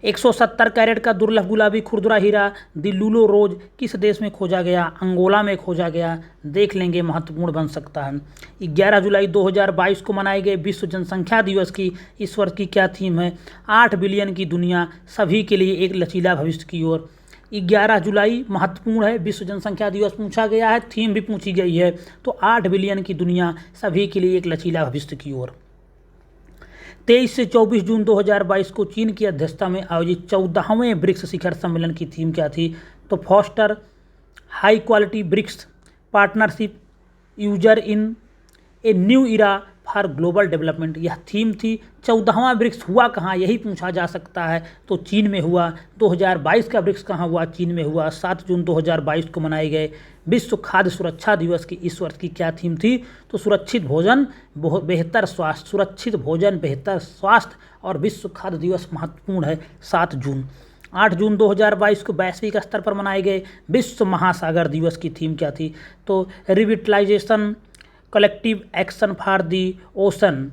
Speaker 1: 170 carat का दुर्लभ गुलाबी खुरदुरा हीरा दिलुलो रोज किस देश में खोजा गया? अंगोला में खोजा गया, देख लेंगे, महत्वपूर्ण बन सकता है। 11 जुलाई 2022 को मनाए गए विश्व जनसंख्या दिवस की इस वर्ष की क्या थीम है? 8 बिलियन की दुनिया सभी के लिए एक लचीला भविष्य की ओर। 11 जुलाई महत्वपूर्ण है, विश्व जनसंख्या दिवस पूछा गया है, थीम भी पूछी गई है। तो 8 बिलियन की दुनिया सभी के लिए एक लचीला भविष्य की ओर। 23 से 24 जून 2022 को चीन की अध्यक्षता में आयोजित 14वें ब्रिक्स शिखर सम्मेलन की थीम क्या थी? तो foster high quality BRICS partnership usher in a new era for global development, यह थीम थी। 14वां ब्रिक्स हुआ कहाँ, यही पूछा जा सकता है। तो चीन में हुआ। 2022 का ब्रिक्स कहाँ हुआ? चीन में हुआ। 7 जून 2022 को मनाए गए विश्व खाद्य सुरक्षा दिवस की इस वर्ष की क्या थीम थी? तो सुरक्षित भोजन बेहतर स्वास्थ्य, सुरक्षित भोजन बेहतर स्वास्थ्य और विश्व खाद्य दिवस महत्वपूर्ण है 7 जून। 8 जून 2022 को वैश्विक स्तर पर मनाए गए विश्व महासागर दिवस की थीम क्या थी? तो revitalization collective action for the ocean,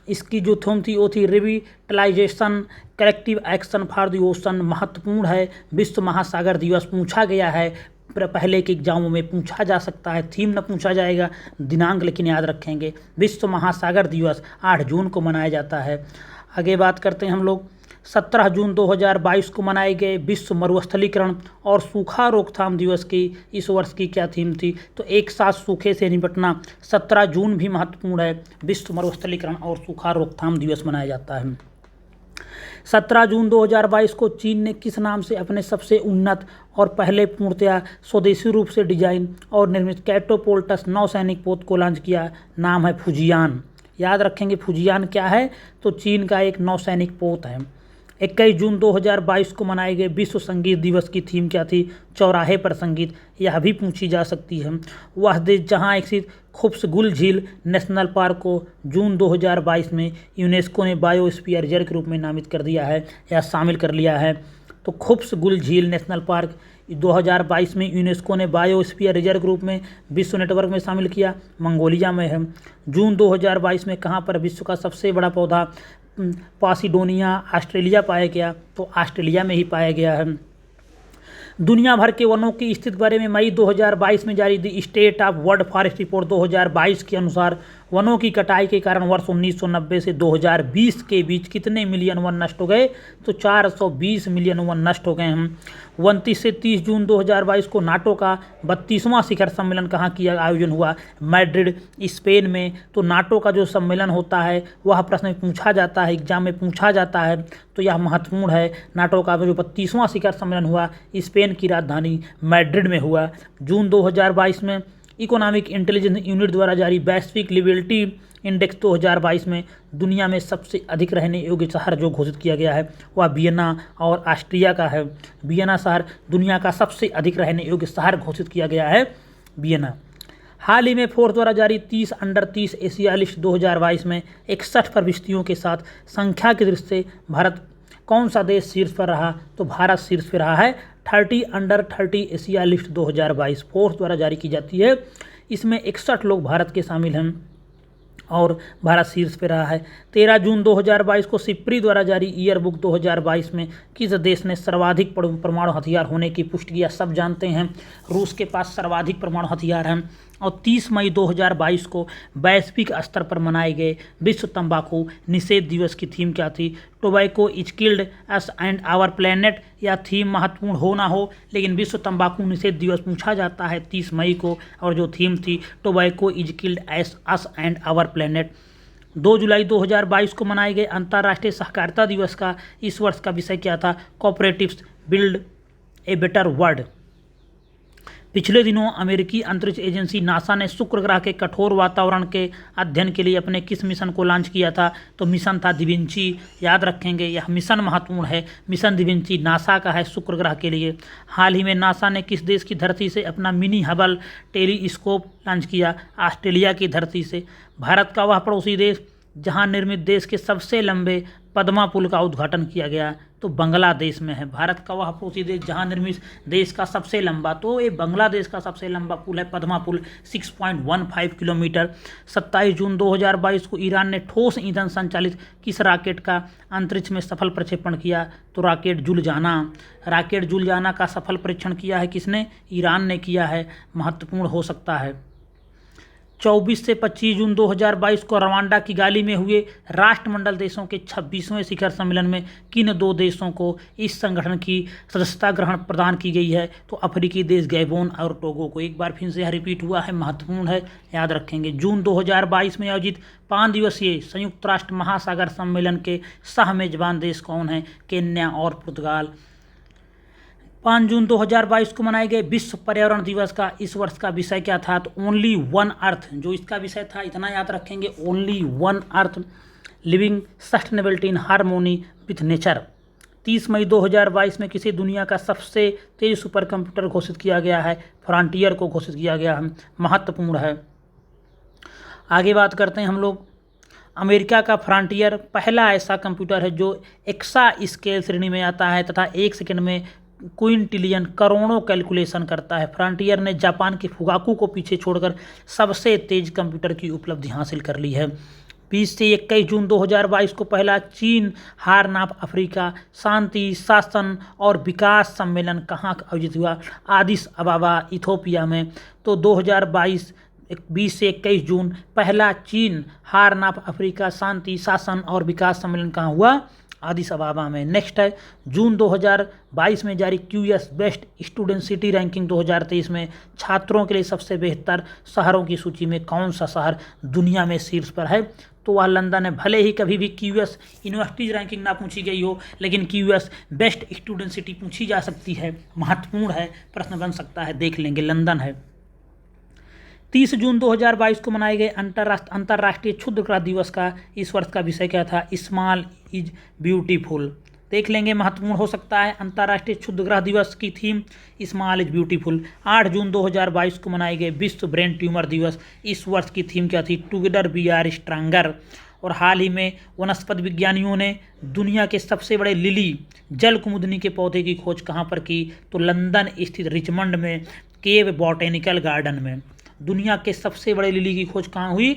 Speaker 1: इसकी जो थीम थी वो थी revitalization collective action for the ocean, महत्वपूर्ण है। विश्व महासागर दिवस पूछा गया है, पहले के एग्जामों में पूछा जा सकता है, थीम न पूछा जाएगा, दिनांक लेकिन याद रखेंगे। विश्व महासागर दिवस 8 जून को मनाया जाता है। आगे बात करते हैं हम लोग। 17 जून 2022 को मनाए गए विश्व मरुस्थलीकरण और सूखा रोकथाम दिवस की इस वर्ष की क्या थीम थी? तो एक साथ सूखे से निपटना। 17 जून भी महत्वपूर्ण है, विश्व मरुस्थलीकरण और सूखा रोकथाम दिवस मनाया जाता है। 17 जून 2022 को चीन ने किस नाम से अपने सबसे उन्नत और पहले पूर्णतया स्वदेशी रूप से डिजाइन और निर्मित कैटोपोल्टस नौसैनिक पोत को लॉन्च किया? नाम है फुजियान, याद रखेंगे फुजियान क्या है? तो चीन का एक नौसैनिक पोत है। 21 जून 2022 को मनाए गए विश्व संगीत दिवस की थीम क्या थी? चौराहे पर संगीत, यह भी पूछी जा सकती है। वह देश जहां स्थित खुब्सगुल झील नेशनल पार्क को जून 2022 में यूनेस्को ने बायोस्फीयर रिजर्व के रूप में नामित कर दिया है या शामिल कर लिया है। तो खुब्सगुल झील नेशनल पार्क 2022 में यूनेस्को ने बायोस्फीयर रिजर्व के रूप में विश्व नेटवर्क में शामिल किया, मंगोलिया में है। जून 2022 में कहाँ पर विश्व का सबसे बड़ा पौधा पासिडोनिया ऑस्ट्रेलिया पाया गया? तो ऑस्ट्रेलिया में ही पाया गया है। दुनिया भर के वनों की स्थिति के बारे में मई 2022 में जारी दी state of world forest report 2022 के अनुसार वनों की कटाई के कारण वर्ष 1990 से 2020 के बीच कितने मिलियन वन नष्ट हो गए? तो 420 मिलियन वन नष्ट हो गए हैं। 29 से 30 जून 2022 को नाटो का 32वां शिखर सम्मेलन कहाँ किया आयोजन हुआ? मैड्रिड स्पेन में। तो नाटो का जो सम्मेलन होता है वह प्रश्न में पूछा जाता है, एग्जाम में पूछा जाता है, तो यह महत्वपूर्ण है। नाटो का जो 32वां शिखर सम्मेलन हुआ स्पेन की राजधानी मैड्रिड में हुआ। जून 2022 में इकोनॉमिक इंटेलिजेंस यूनिट द्वारा जारी वैश्विक लिबर्टी इंडेक्स 2022 में दुनिया में सबसे अधिक रहने योग्य शहर जो घोषित किया गया है वह वियना और ऑस्ट्रिया का है। वियना शहर दुनिया का सबसे अधिक रहने योग्य शहर घोषित किया गया है, वियना। हाल ही में फोर्स द्वारा जारी 30 अंडर 30 एशिया लिस्ट 2022 में 61 प्रविष्टियों के साथ संख्या की दृष्टि से भारत कौन सा देश शीर्ष पर रहा? तो भारत शीर्ष पर रहा है। 30 अंडर 30 एशिया लिस्ट 2022 फोर्स द्वारा जारी की जाती है। इसमें 61 लोग भारत के शामिल हैं और भारत शीर्ष पे रहा है। 13 जून 2022 को सिप्री द्वारा जारी ईयर बुक 2022 में किस देश ने सर्वाधिक परमाणु हथियार होने की पुष्टि किया? सब जानते हैं, रूस के पास सर्वाधिक परमाणु हथियार हैं। और 30 मई 2022 को वैश्विक स्तर पर मनाए गए विश्व तंबाकू निषेध दिवस की थीम क्या थी? Tobacco is killed us and our planet. या थीम महत्वपूर्ण हो ना हो, लेकिन विश्व तंबाकू निषेध दिवस पूछा जाता है 30 मई को, और जो थीम थी tobacco is killed us and our planet. 2 जुलाई 2022 को मनाए गए अंतर्राष्ट्रीय सहकारिता दिवस का इस वर्ष का विषय क्या था? Cooperatives build a better world. पिछले दिनों अमेरिकी अंतरिक्ष एजेंसी नासा ने शुक्र ग्रह के कठोर वातावरण के अध्ययन के लिए अपने किस मिशन को लॉन्च किया था? तो मिशन था डिविंची। याद रखेंगे, यह मिशन महत्वपूर्ण है। मिशन डिविंची नासा का है शुक्र ग्रह के लिए। हाल ही में नासा ने किस देश की धरती से अपना मिनी हबल टेलीस्कोप लॉन्च किया? ऑस्ट्रेलिया की धरती से। भारत का वह पड़ोसी देश जहां निर्मित देश के सबसे लंबे पद्मा पुल का उद्घाटन किया गया? तो बांग्लादेश में है। भारत का वह पड़ोसी देश जहां निर्मित देश का सबसे लंबा, तो ये बांग्लादेश का सबसे लंबा पुल है पद्मा पुल, 6.15 किलोमीटर। 27 जून 2022 को ईरान ने ठोस ईंधन संचालित किस रॉकेट का अंतरिक्ष में सफल प्रक्षेपण किया? तो रॉकेट जुलजाना। रॉकेट जुलजाना का सफल परीक्षण किया है किसने? ईरान ने किया है। महत्वपूर्ण हो सकता है। 24 से 25 जून 2022 को रवांडा किगाली में हुए राष्ट्रमंडल देशों के 26वें शिखर सम्मेलन में किन 2 देशों को इस संगठन की सदस्यता ग्रहण प्रदान की गई है? तो अफ्रीकी देश गैबोन और टोगो को। एक बार फिर से यह रिपीट हुआ है, महत्वपूर्ण है, याद रखेंगे। जून 2022 में आयोजित 5 दिवसीय संयुक्त राष्ट्र महासागर सम्मेलन के सह मेजबान देश कौन हैं? केन्या और पुर्तगाल। 5 जून 2022 को मनाए गए विश्व पर्यावरण दिवस का इस वर्ष का विषय क्या था? तो ओनली वन अर्थ, जो इसका विषय था, इतना याद रखेंगे, only one earth living sustainability in harmony with nature. 30 मई 2022 में किसी दुनिया का सबसे तेज सुपर कंप्यूटर घोषित किया गया है? फ्रंटियर को घोषित किया गया है। महत्वपूर्ण है। आगे बात करते हैं हम लोग। अमेरिका का फ्रंटियर पहला ऐसा कंप्यूटर है जो एक्सा स्केल श्रेणी में आता है तथा 1 सेकंड में क्विंटिलियन करोड़ों कैलकुलेशन करता है। फ्रंटियर ने जापान के फुगाकू को पीछे छोड़कर सबसे तेज कंप्यूटर की उपलब्धि हासिल कर ली है। 20 से 21 जून 2022 को पहला चीन हार्नाप अफ्रीका शांति, शासन और विकास सम्मेलन कहाँ आयोजित हुआ? आदिस अबाबा, इथोपिया में। तो 20 से 21 जून पहला चीन हार्नाप अफ्रीका शांति, शासन और विकास सम्मेलन कहाँ हुआ? आदिस अबाबा में। नेक्स्ट है जून 2022 में जारी QS best student city ranking 2023 में छात्रों के लिए सबसे बेहतर शहरों की सूची में कौन सा शहर दुनिया में शीर्ष पर है? तो वह लंदन है। भले ही कभी भी क्यूएस यूनिवर्सिटीज रैंकिंग ना पूछी गई हो, लेकिन क्यूएस बेस्ट स्टूडेंट सिटी पूछी जा सकती है। महत्वपूर्ण है, प्रश्न बन सकता है, देख लेंगे, लंदन है। 30 जून 2022 को मनाए गए अंतर्राष्ट्रीय क्षुद्रग्रह दिवस का इस वर्ष का विषय क्या था? Small is beautiful. देख लेंगे, महत्वपूर्ण हो सकता है। अंतर्राष्ट्रीय क्षुद्रग्रह दिवस की थीम स्मॉल इज ब्यूटीफुल। 8 जून 2022 को मनाए गए विश्व ब्रेन ट्यूमर दिवस, इस वर्ष की थीम क्या थी? Together we are stronger. और हाल ही में वनस्पति विज्ञानियों ने दुनिया के सबसे बड़े लिली जल कुमुदनी के पौधे की खोज कहाँ पर की? तो लंदन स्थित रिचमंड में केव बॉटेनिकल गार्डन में। दुनिया के सबसे बड़े लिली की खोज कहाँ हुई?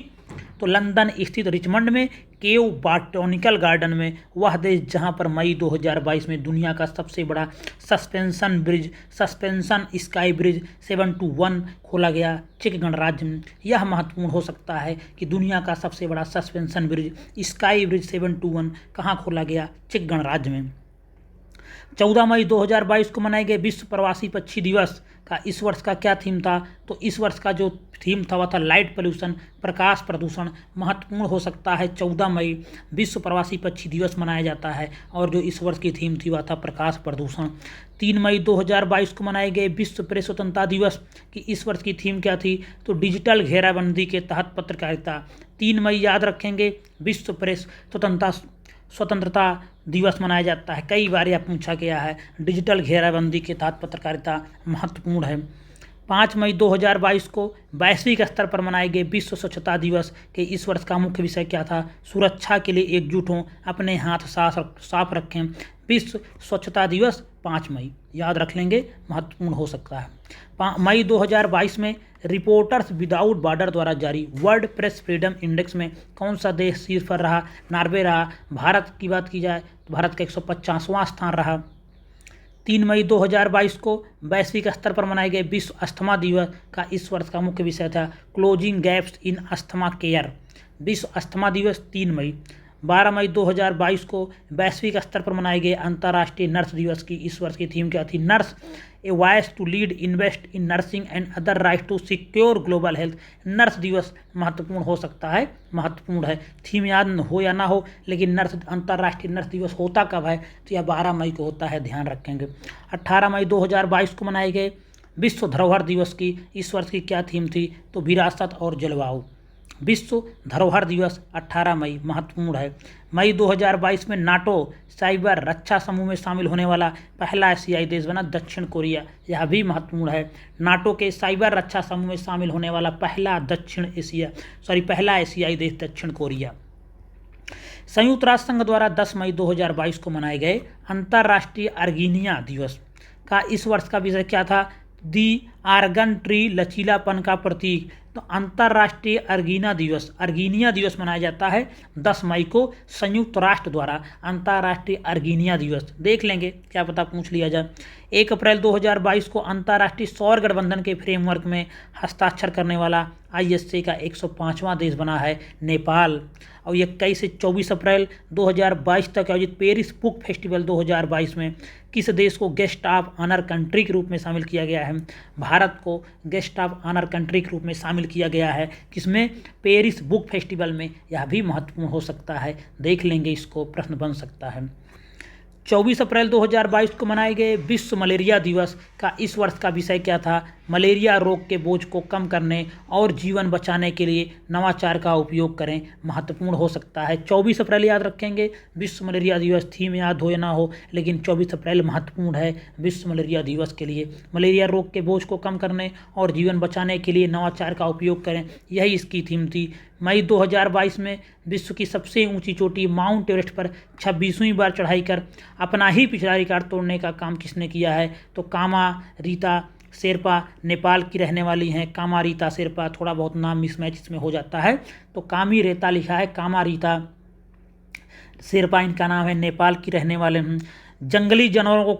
Speaker 1: तो लंदन स्थित रिचमंड में केव बॉटेनिकल गार्डन में। वह देश जहां पर मई 2022 में दुनिया का सबसे बड़ा सस्पेंशन स्काई ब्रिज 721 खोला गया चेक गणराज्य में। यह महत्वपूर्ण हो सकता है कि दुनिया का सबसे बड़ा सस्पेंशन ब्रिज स्काई ब्रिज 721 कहाँ खोला गया? चेक गणराज्य में। 14 मई 2022 को मनाए गए विश्व प्रवासी पक्षी दिवस का इस वर्ष का क्या थीम था? तो इस वर्ष का जो थीम था वह था लाइट पोल्यूशन, प्रकाश प्रदूषण। महत्वपूर्ण हो सकता है। 14 मई विश्व प्रवासी पक्षी दिवस मनाया जाता है और जो इस वर्ष की थीम थी वह था प्रकाश प्रदूषण। 3 मई 2022 को मनाए गए विश्व प्रेस स्वतंत्रता दिवस की इस वर्ष की थीम क्या थी? तो डिजिटल घेराबंदी के तहत पत्रकारिता। 3 मई याद रखेंगे, विश्व प्रेस स्वतंत्रता दिवस मनाया जाता है। कई बार यह पूछा गया है। डिजिटल घेराबंदी के तहत पत्रकारिता महत्वपूर्ण है। 5 मई 2022 को वैश्विक स्तर पर मनाए गए विश्व स्वच्छता दिवस के इस वर्ष का मुख्य विषय क्या था? सुरक्षा के लिए एकजुट हों, अपने हाथ साफ रखें। विश्व स्वच्छता दिवस 5 मई याद रख लेंगे, महत्वपूर्ण हो सकता है। मई 2022 में रिपोर्टर्स विदाउट बॉर्डर द्वारा जारी वर्ल्ड प्रेस फ्रीडम इंडेक्स में कौन सा देश शीर्ष पर रहा? नॉर्वे रहा। भारत की बात की जाए तो भारत का 150वां स्थान रहा। 3 मई 2022 को वैश्विक स्तर पर मनाए गए विश्व अस्थमा दिवस का इस वर्ष का मुख्य विषय था closing gaps in asthma care. विश्व अस्थमा दिवस 3 मई। 12 मई 2022 को वैश्विक स्तर पर मनाए गए अंतर्राष्ट्रीय नर्स दिवस की इस वर्ष की थीम क्या थी? Nurse a voice to lead invest in nursing and other right to secure global health. Nurse दिवस महत्वपूर्ण हो सकता है, महत्वपूर्ण है। थीम याद हो या ना हो, लेकिन नर्स अंतर्राष्ट्रीय नर्स दिवस होता कब है? तो यह 12 मई को होता है, ध्यान रखेंगे। 18 मई 2022 को मनाए गए विश्व धरोहर दिवस की इस वर्ष की क्या थीम थी? तो विरासत और जलवायु। विश्व धरोहर दिवस 18 मई महत्वपूर्ण है। मई 2022 में नाटो साइबर रक्षा समूह में शामिल होने वाला पहला एशियाई देश बना दक्षिण कोरिया। यह भी महत्वपूर्ण है। नाटो के साइबर रक्षा समूह में शामिल होने वाला पहला एशियाई देश दक्षिण कोरिया। संयुक्त राष्ट्र संघ द्वारा 10 मई 2022 को मनाए गए अंतर्राष्ट्रीय अर्गीनिया दिवस का इस वर्ष का विषय क्या था? दी आर्गन ट्री लचीलापन का प्रतीक। तो अंतर्राष्ट्रीय अर्गीनिया दिवस मनाया जाता है 10 मई को संयुक्त राष्ट्र द्वारा। अंतर्राष्ट्रीय अर्गीनिया दिवस देख लेंगे, क्या पता पूछ लिया जाए। 1 अप्रैल 2022 को अंतर्राष्ट्रीय सौर गठबंधन के फ्रेमवर्क में हस्ताक्षर करने वाला ISA का 105वां देश बना है नेपाल। और 21 से 24 अप्रैल 2022 तक आयोजित पेरिस बुक फेस्टिवल 2022 में किस देश को गेस्ट ऑफ ऑनर कंट्री के रूप में शामिल किया गया है? भारत को गेस्ट ऑफ ऑनर कंट्री के रूप में शामिल किया गया है। किसमें? पेरिस बुक फेस्टिवल में। यह भी महत्वपूर्ण हो सकता है, देख लेंगे, इसको प्रश्न बन सकता है। 24 अप्रैल 2022 को मनाए गए विश्व मलेरिया दिवस का इस वर्ष का विषय क्या था? मलेरिया रोग के बोझ को कम करने और जीवन बचाने के लिए नवाचार का उपयोग करें। महत्वपूर्ण हो सकता है। 24 अप्रैल याद रखेंगे, विश्व मलेरिया दिवस। थीम याद हो या ना हो, लेकिन 24 अप्रैल महत्वपूर्ण है विश्व मलेरिया दिवस के लिए। मलेरिया रोग के बोझ को कम करने और जीवन बचाने के लिए नवाचार का उपयोग करें, यही इसकी थीम थी। मई 2022 में विश्व की सबसे ऊंची चोटी माउंट एवरेस्ट पर 26वीं बार चढ़ाई कर अपना ही पिछला रिकॉर्ड तोड़ने का काम किसने किया है? तो कामा रीता शेरपा नेपाल की रहने वाली हैं। कामा रीता शेरपा, थोड़ा बहुत नाम मिसमैच इसमें हो जाता है, तो कामी रेता लिखा है, कामा रीता शेरपा इनका नाम है, नेपाल की रहने वाले हैं। जंगली जानवरों को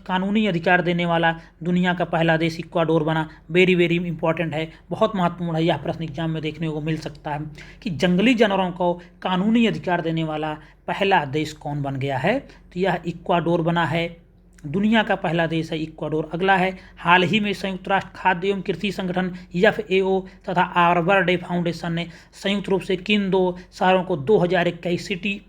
Speaker 1: कानूनी अधिकार देने वाला दुनिया का पहला देश इक्वाडोर बना। वेरी वेरी इंपॉर्टेंट है, बहुत महत्वपूर्ण है। यह प्रश्न एग्जाम में देखने को मिल सकता है कि जंगली जानवरों को कानूनी अधिकार देने वाला पहला देश कौन बन गया है? तो यह इक्वाडोर बना है। दुनिया का पहला देश है इक्वाडोर। अगला है, हाल ही में संयुक्त राष्ट्र खाद्य एवं कृषि संगठन FAO तथा आर्बर डे फाउंडेशन ने संयुक्त रूप से किन 2 शहरों को 2021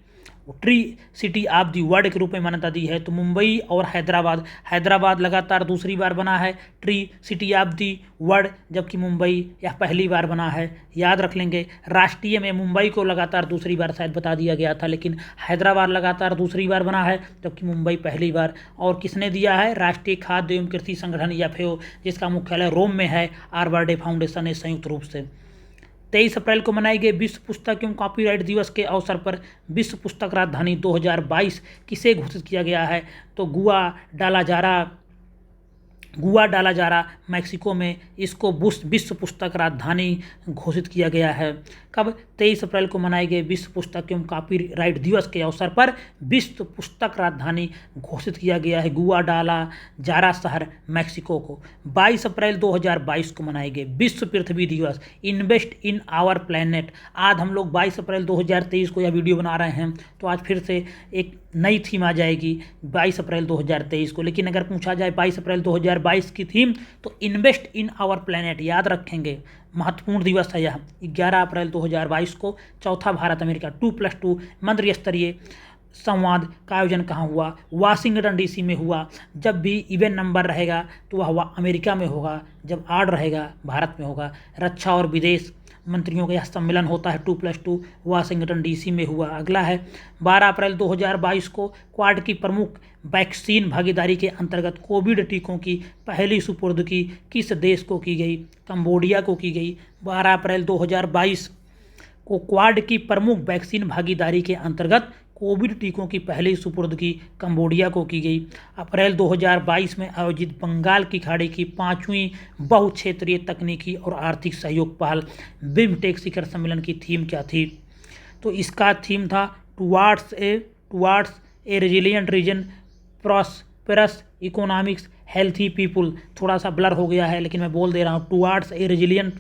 Speaker 1: tree city of the world के रूप में मान्यता दी है? तो मुंबई और हैदराबाद। हैदराबाद लगातार दूसरी बार बना है tree city of the world, जबकि मुंबई यह पहली बार बना है। याद रख लेंगे, राष्ट्रीय में मुंबई को लगातार दूसरी बार शायद बता दिया गया था, लेकिन हैदराबाद लगातार दूसरी बार बना है, जबकि मुंबई पहली बार। और किसने दिया है? राष्ट्रीय खाद्य एवं कृषि संगठन FAO, जिसका मुख्यालय रोम में है। आर्बर डे फाउंडेशन ने संयुक्त रूप से। 23 अप्रैल को मनाई गई विश्व पुस्तक एवं कॉपीराइट दिवस के अवसर पर विश्व पुस्तक राजधानी 2022 किसे घोषित किया गया है? तो गुआडालाजारा मैक्सिको में इसको विश्व पुस्तक राजधानी घोषित किया गया है। कब? 23 अप्रैल को मनाए गए विश्व पुस्तक एवं कॉपीराइट दिवस के अवसर पर विश्व पुस्तक राजधानी घोषित किया गया है गुआडालाजारा शहर मैक्सिको को। 22 अप्रैल 2022 को मनाए गए विश्व पृथ्वी दिवस, इन्वेस्ट इन आवर प्लैनेट। आज हम लोग 22 अप्रैल 2023 को यह वीडियो बना रहे हैं, तो आज फिर से एक नई थीम आ जाएगी 22 अप्रैल 2023 को। लेकिन अगर पूछा जाए 22 अप्रैल 2022 की थीम, तो इन्वेस्ट इन आवर प्लैनेट याद रखेंगे, महत्वपूर्ण दिवस है यह। 11 अप्रैल 2022 को चौथा भारत अमेरिका 2+2 मंत्रि स्तरीय संवाद का आयोजन कहाँ हुआ? वाशिंगटन DC में हुआ। जब भी इवेंट नंबर रहेगा तो वह अमेरिका में होगा, जब आड रहेगा भारत में होगा। रक्षा और विदेश मंत्रियों का यह सम्मेलन होता है 2+2, वाशिंगटन DC में हुआ। अगला है, 12 अप्रैल 2022 को क्वाड की प्रमुख वैक्सीन भागीदारी के अंतर्गत कोविड टीकों की पहली सुपुर्दगी किस देश को की गई? कंबोडिया को की गई। 12 अप्रैल 2022 को क्वाड की प्रमुख वैक्सीन भागीदारी के अंतर्गत कोविड टीकों की पहली सुपुर्दगी कंबोडिया को की गई। अप्रैल 2022 में आयोजित बंगाल की खाड़ी की 5वीं बहुक्षेत्रीय तकनीकी और आर्थिक सहयोग पहल बिमटेक शिखर सम्मेलन की थीम क्या थी? तो इसका थीम था towards a resilient region, prosperous economics, healthy people. थोड़ा सा ब्लर हो गया है लेकिन मैं बोल दे रहा हूँ, towards a resilient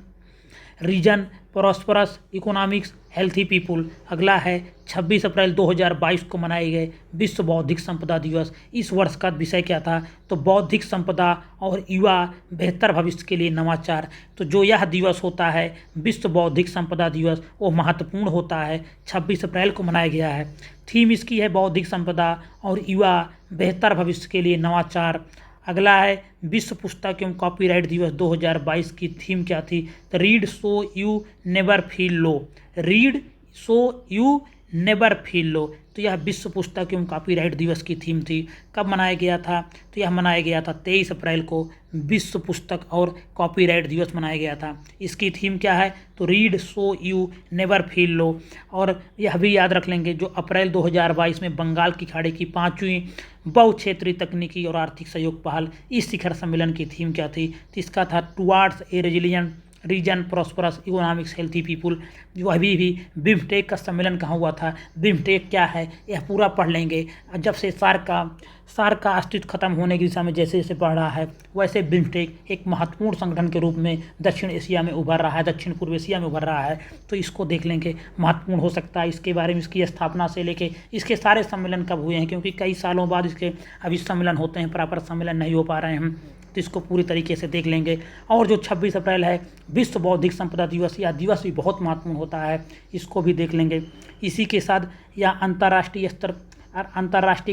Speaker 1: region, prosperous economics, healthy people. अगला है 26 अप्रैल 2022 को मनाए गए विश्व बौद्धिक संपदा दिवस। इस वर्ष का विषय क्या था? तो बौद्धिक संपदा और युवा बेहतर भविष्य के लिए नवाचार। तो जो यह दिवस होता है विश्व बौद्धिक संपदा दिवस, वो महत्वपूर्ण होता है, 26 अप्रैल को मनाया गया है। थीम इसकी है बौद्धिक संपदा और युवा बेहतर भविष्य के लिए नवाचार। अगला है विश्व पुस्तक एवं कॉपीराइट दिवस 2022 की थीम क्या थी? तो read so you never feel low, read so you never feel low. तो यह विश्व पुस्तक एवं कॉपीराइट दिवस की थीम थी। कब मनाया गया था? तो यह मनाया गया था 23 अप्रैल को, विश्व पुस्तक और कॉपीराइट दिवस मनाया गया था। इसकी थीम क्या है? तो read so you never feel low. और यह भी याद रख लेंगे, जो अप्रैल 2022 में बंगाल की खाड़ी की 5वीं बहुक्षेत्रीय तकनीकी और आर्थिक सहयोग पहल, इस शिखर सम्मेलन की थीम क्या थी? तो इसका था towards a resilient region, prosperous economics, healthy people. जो अभी भी बिमटेक का सम्मेलन कहाँ हुआ था, बिमटेक क्या है, यह पूरा पढ़ लेंगे। जब से सार्क का अस्तित्व खत्म होने की दिशा में जैसे जैसे बढ़ रहा है, वैसे बिमटेक एक महत्वपूर्ण संगठन के रूप में दक्षिण एशिया में उभर रहा है, दक्षिण पूर्व एशिया में उभर रहा है। तो इसको देख लेंगे, महत्वपूर्ण हो सकता है। इसके बारे में, इसकी स्थापना से लेके इसके सारे सम्मेलन कब हुए हैं, क्योंकि कई सालों बाद इसके अभी सम्मेलन होते हैं, प्रॉपर सम्मेलन नहीं हो पा रहे हैं। तो इसको पूरी तरीके से देख लेंगे। और जो 26 अप्रैल है विश्व बौद्धिक संपदा दिवस, यह दिवस भी बहुत महत्वपूर्ण होता है, इसको भी देख लेंगे। इसी के साथ यह अंतर्राष्ट्रीय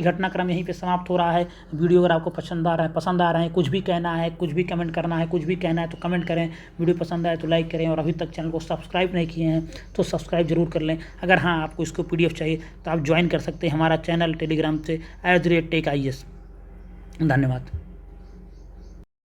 Speaker 1: घटनाक्रम यहीं पे समाप्त हो रहा है। वीडियो अगर आपको पसंद आ रहा है, कुछ भी कहना है, कुछ भी कमेंट करना है, कुछ भी कहना है तो कमेंट करें। वीडियो पसंद आए तो लाइक करें, और अभी तक चैनल को सब्सक्राइब नहीं किए हैं तो सब्सक्राइब जरूर कर लें। अगर हाँ आपको इसको PDF चाहिए तो आप ज्वाइन कर सकते हैं हमारा चैनल टेलीग्राम से @TechIAS। धन्यवाद।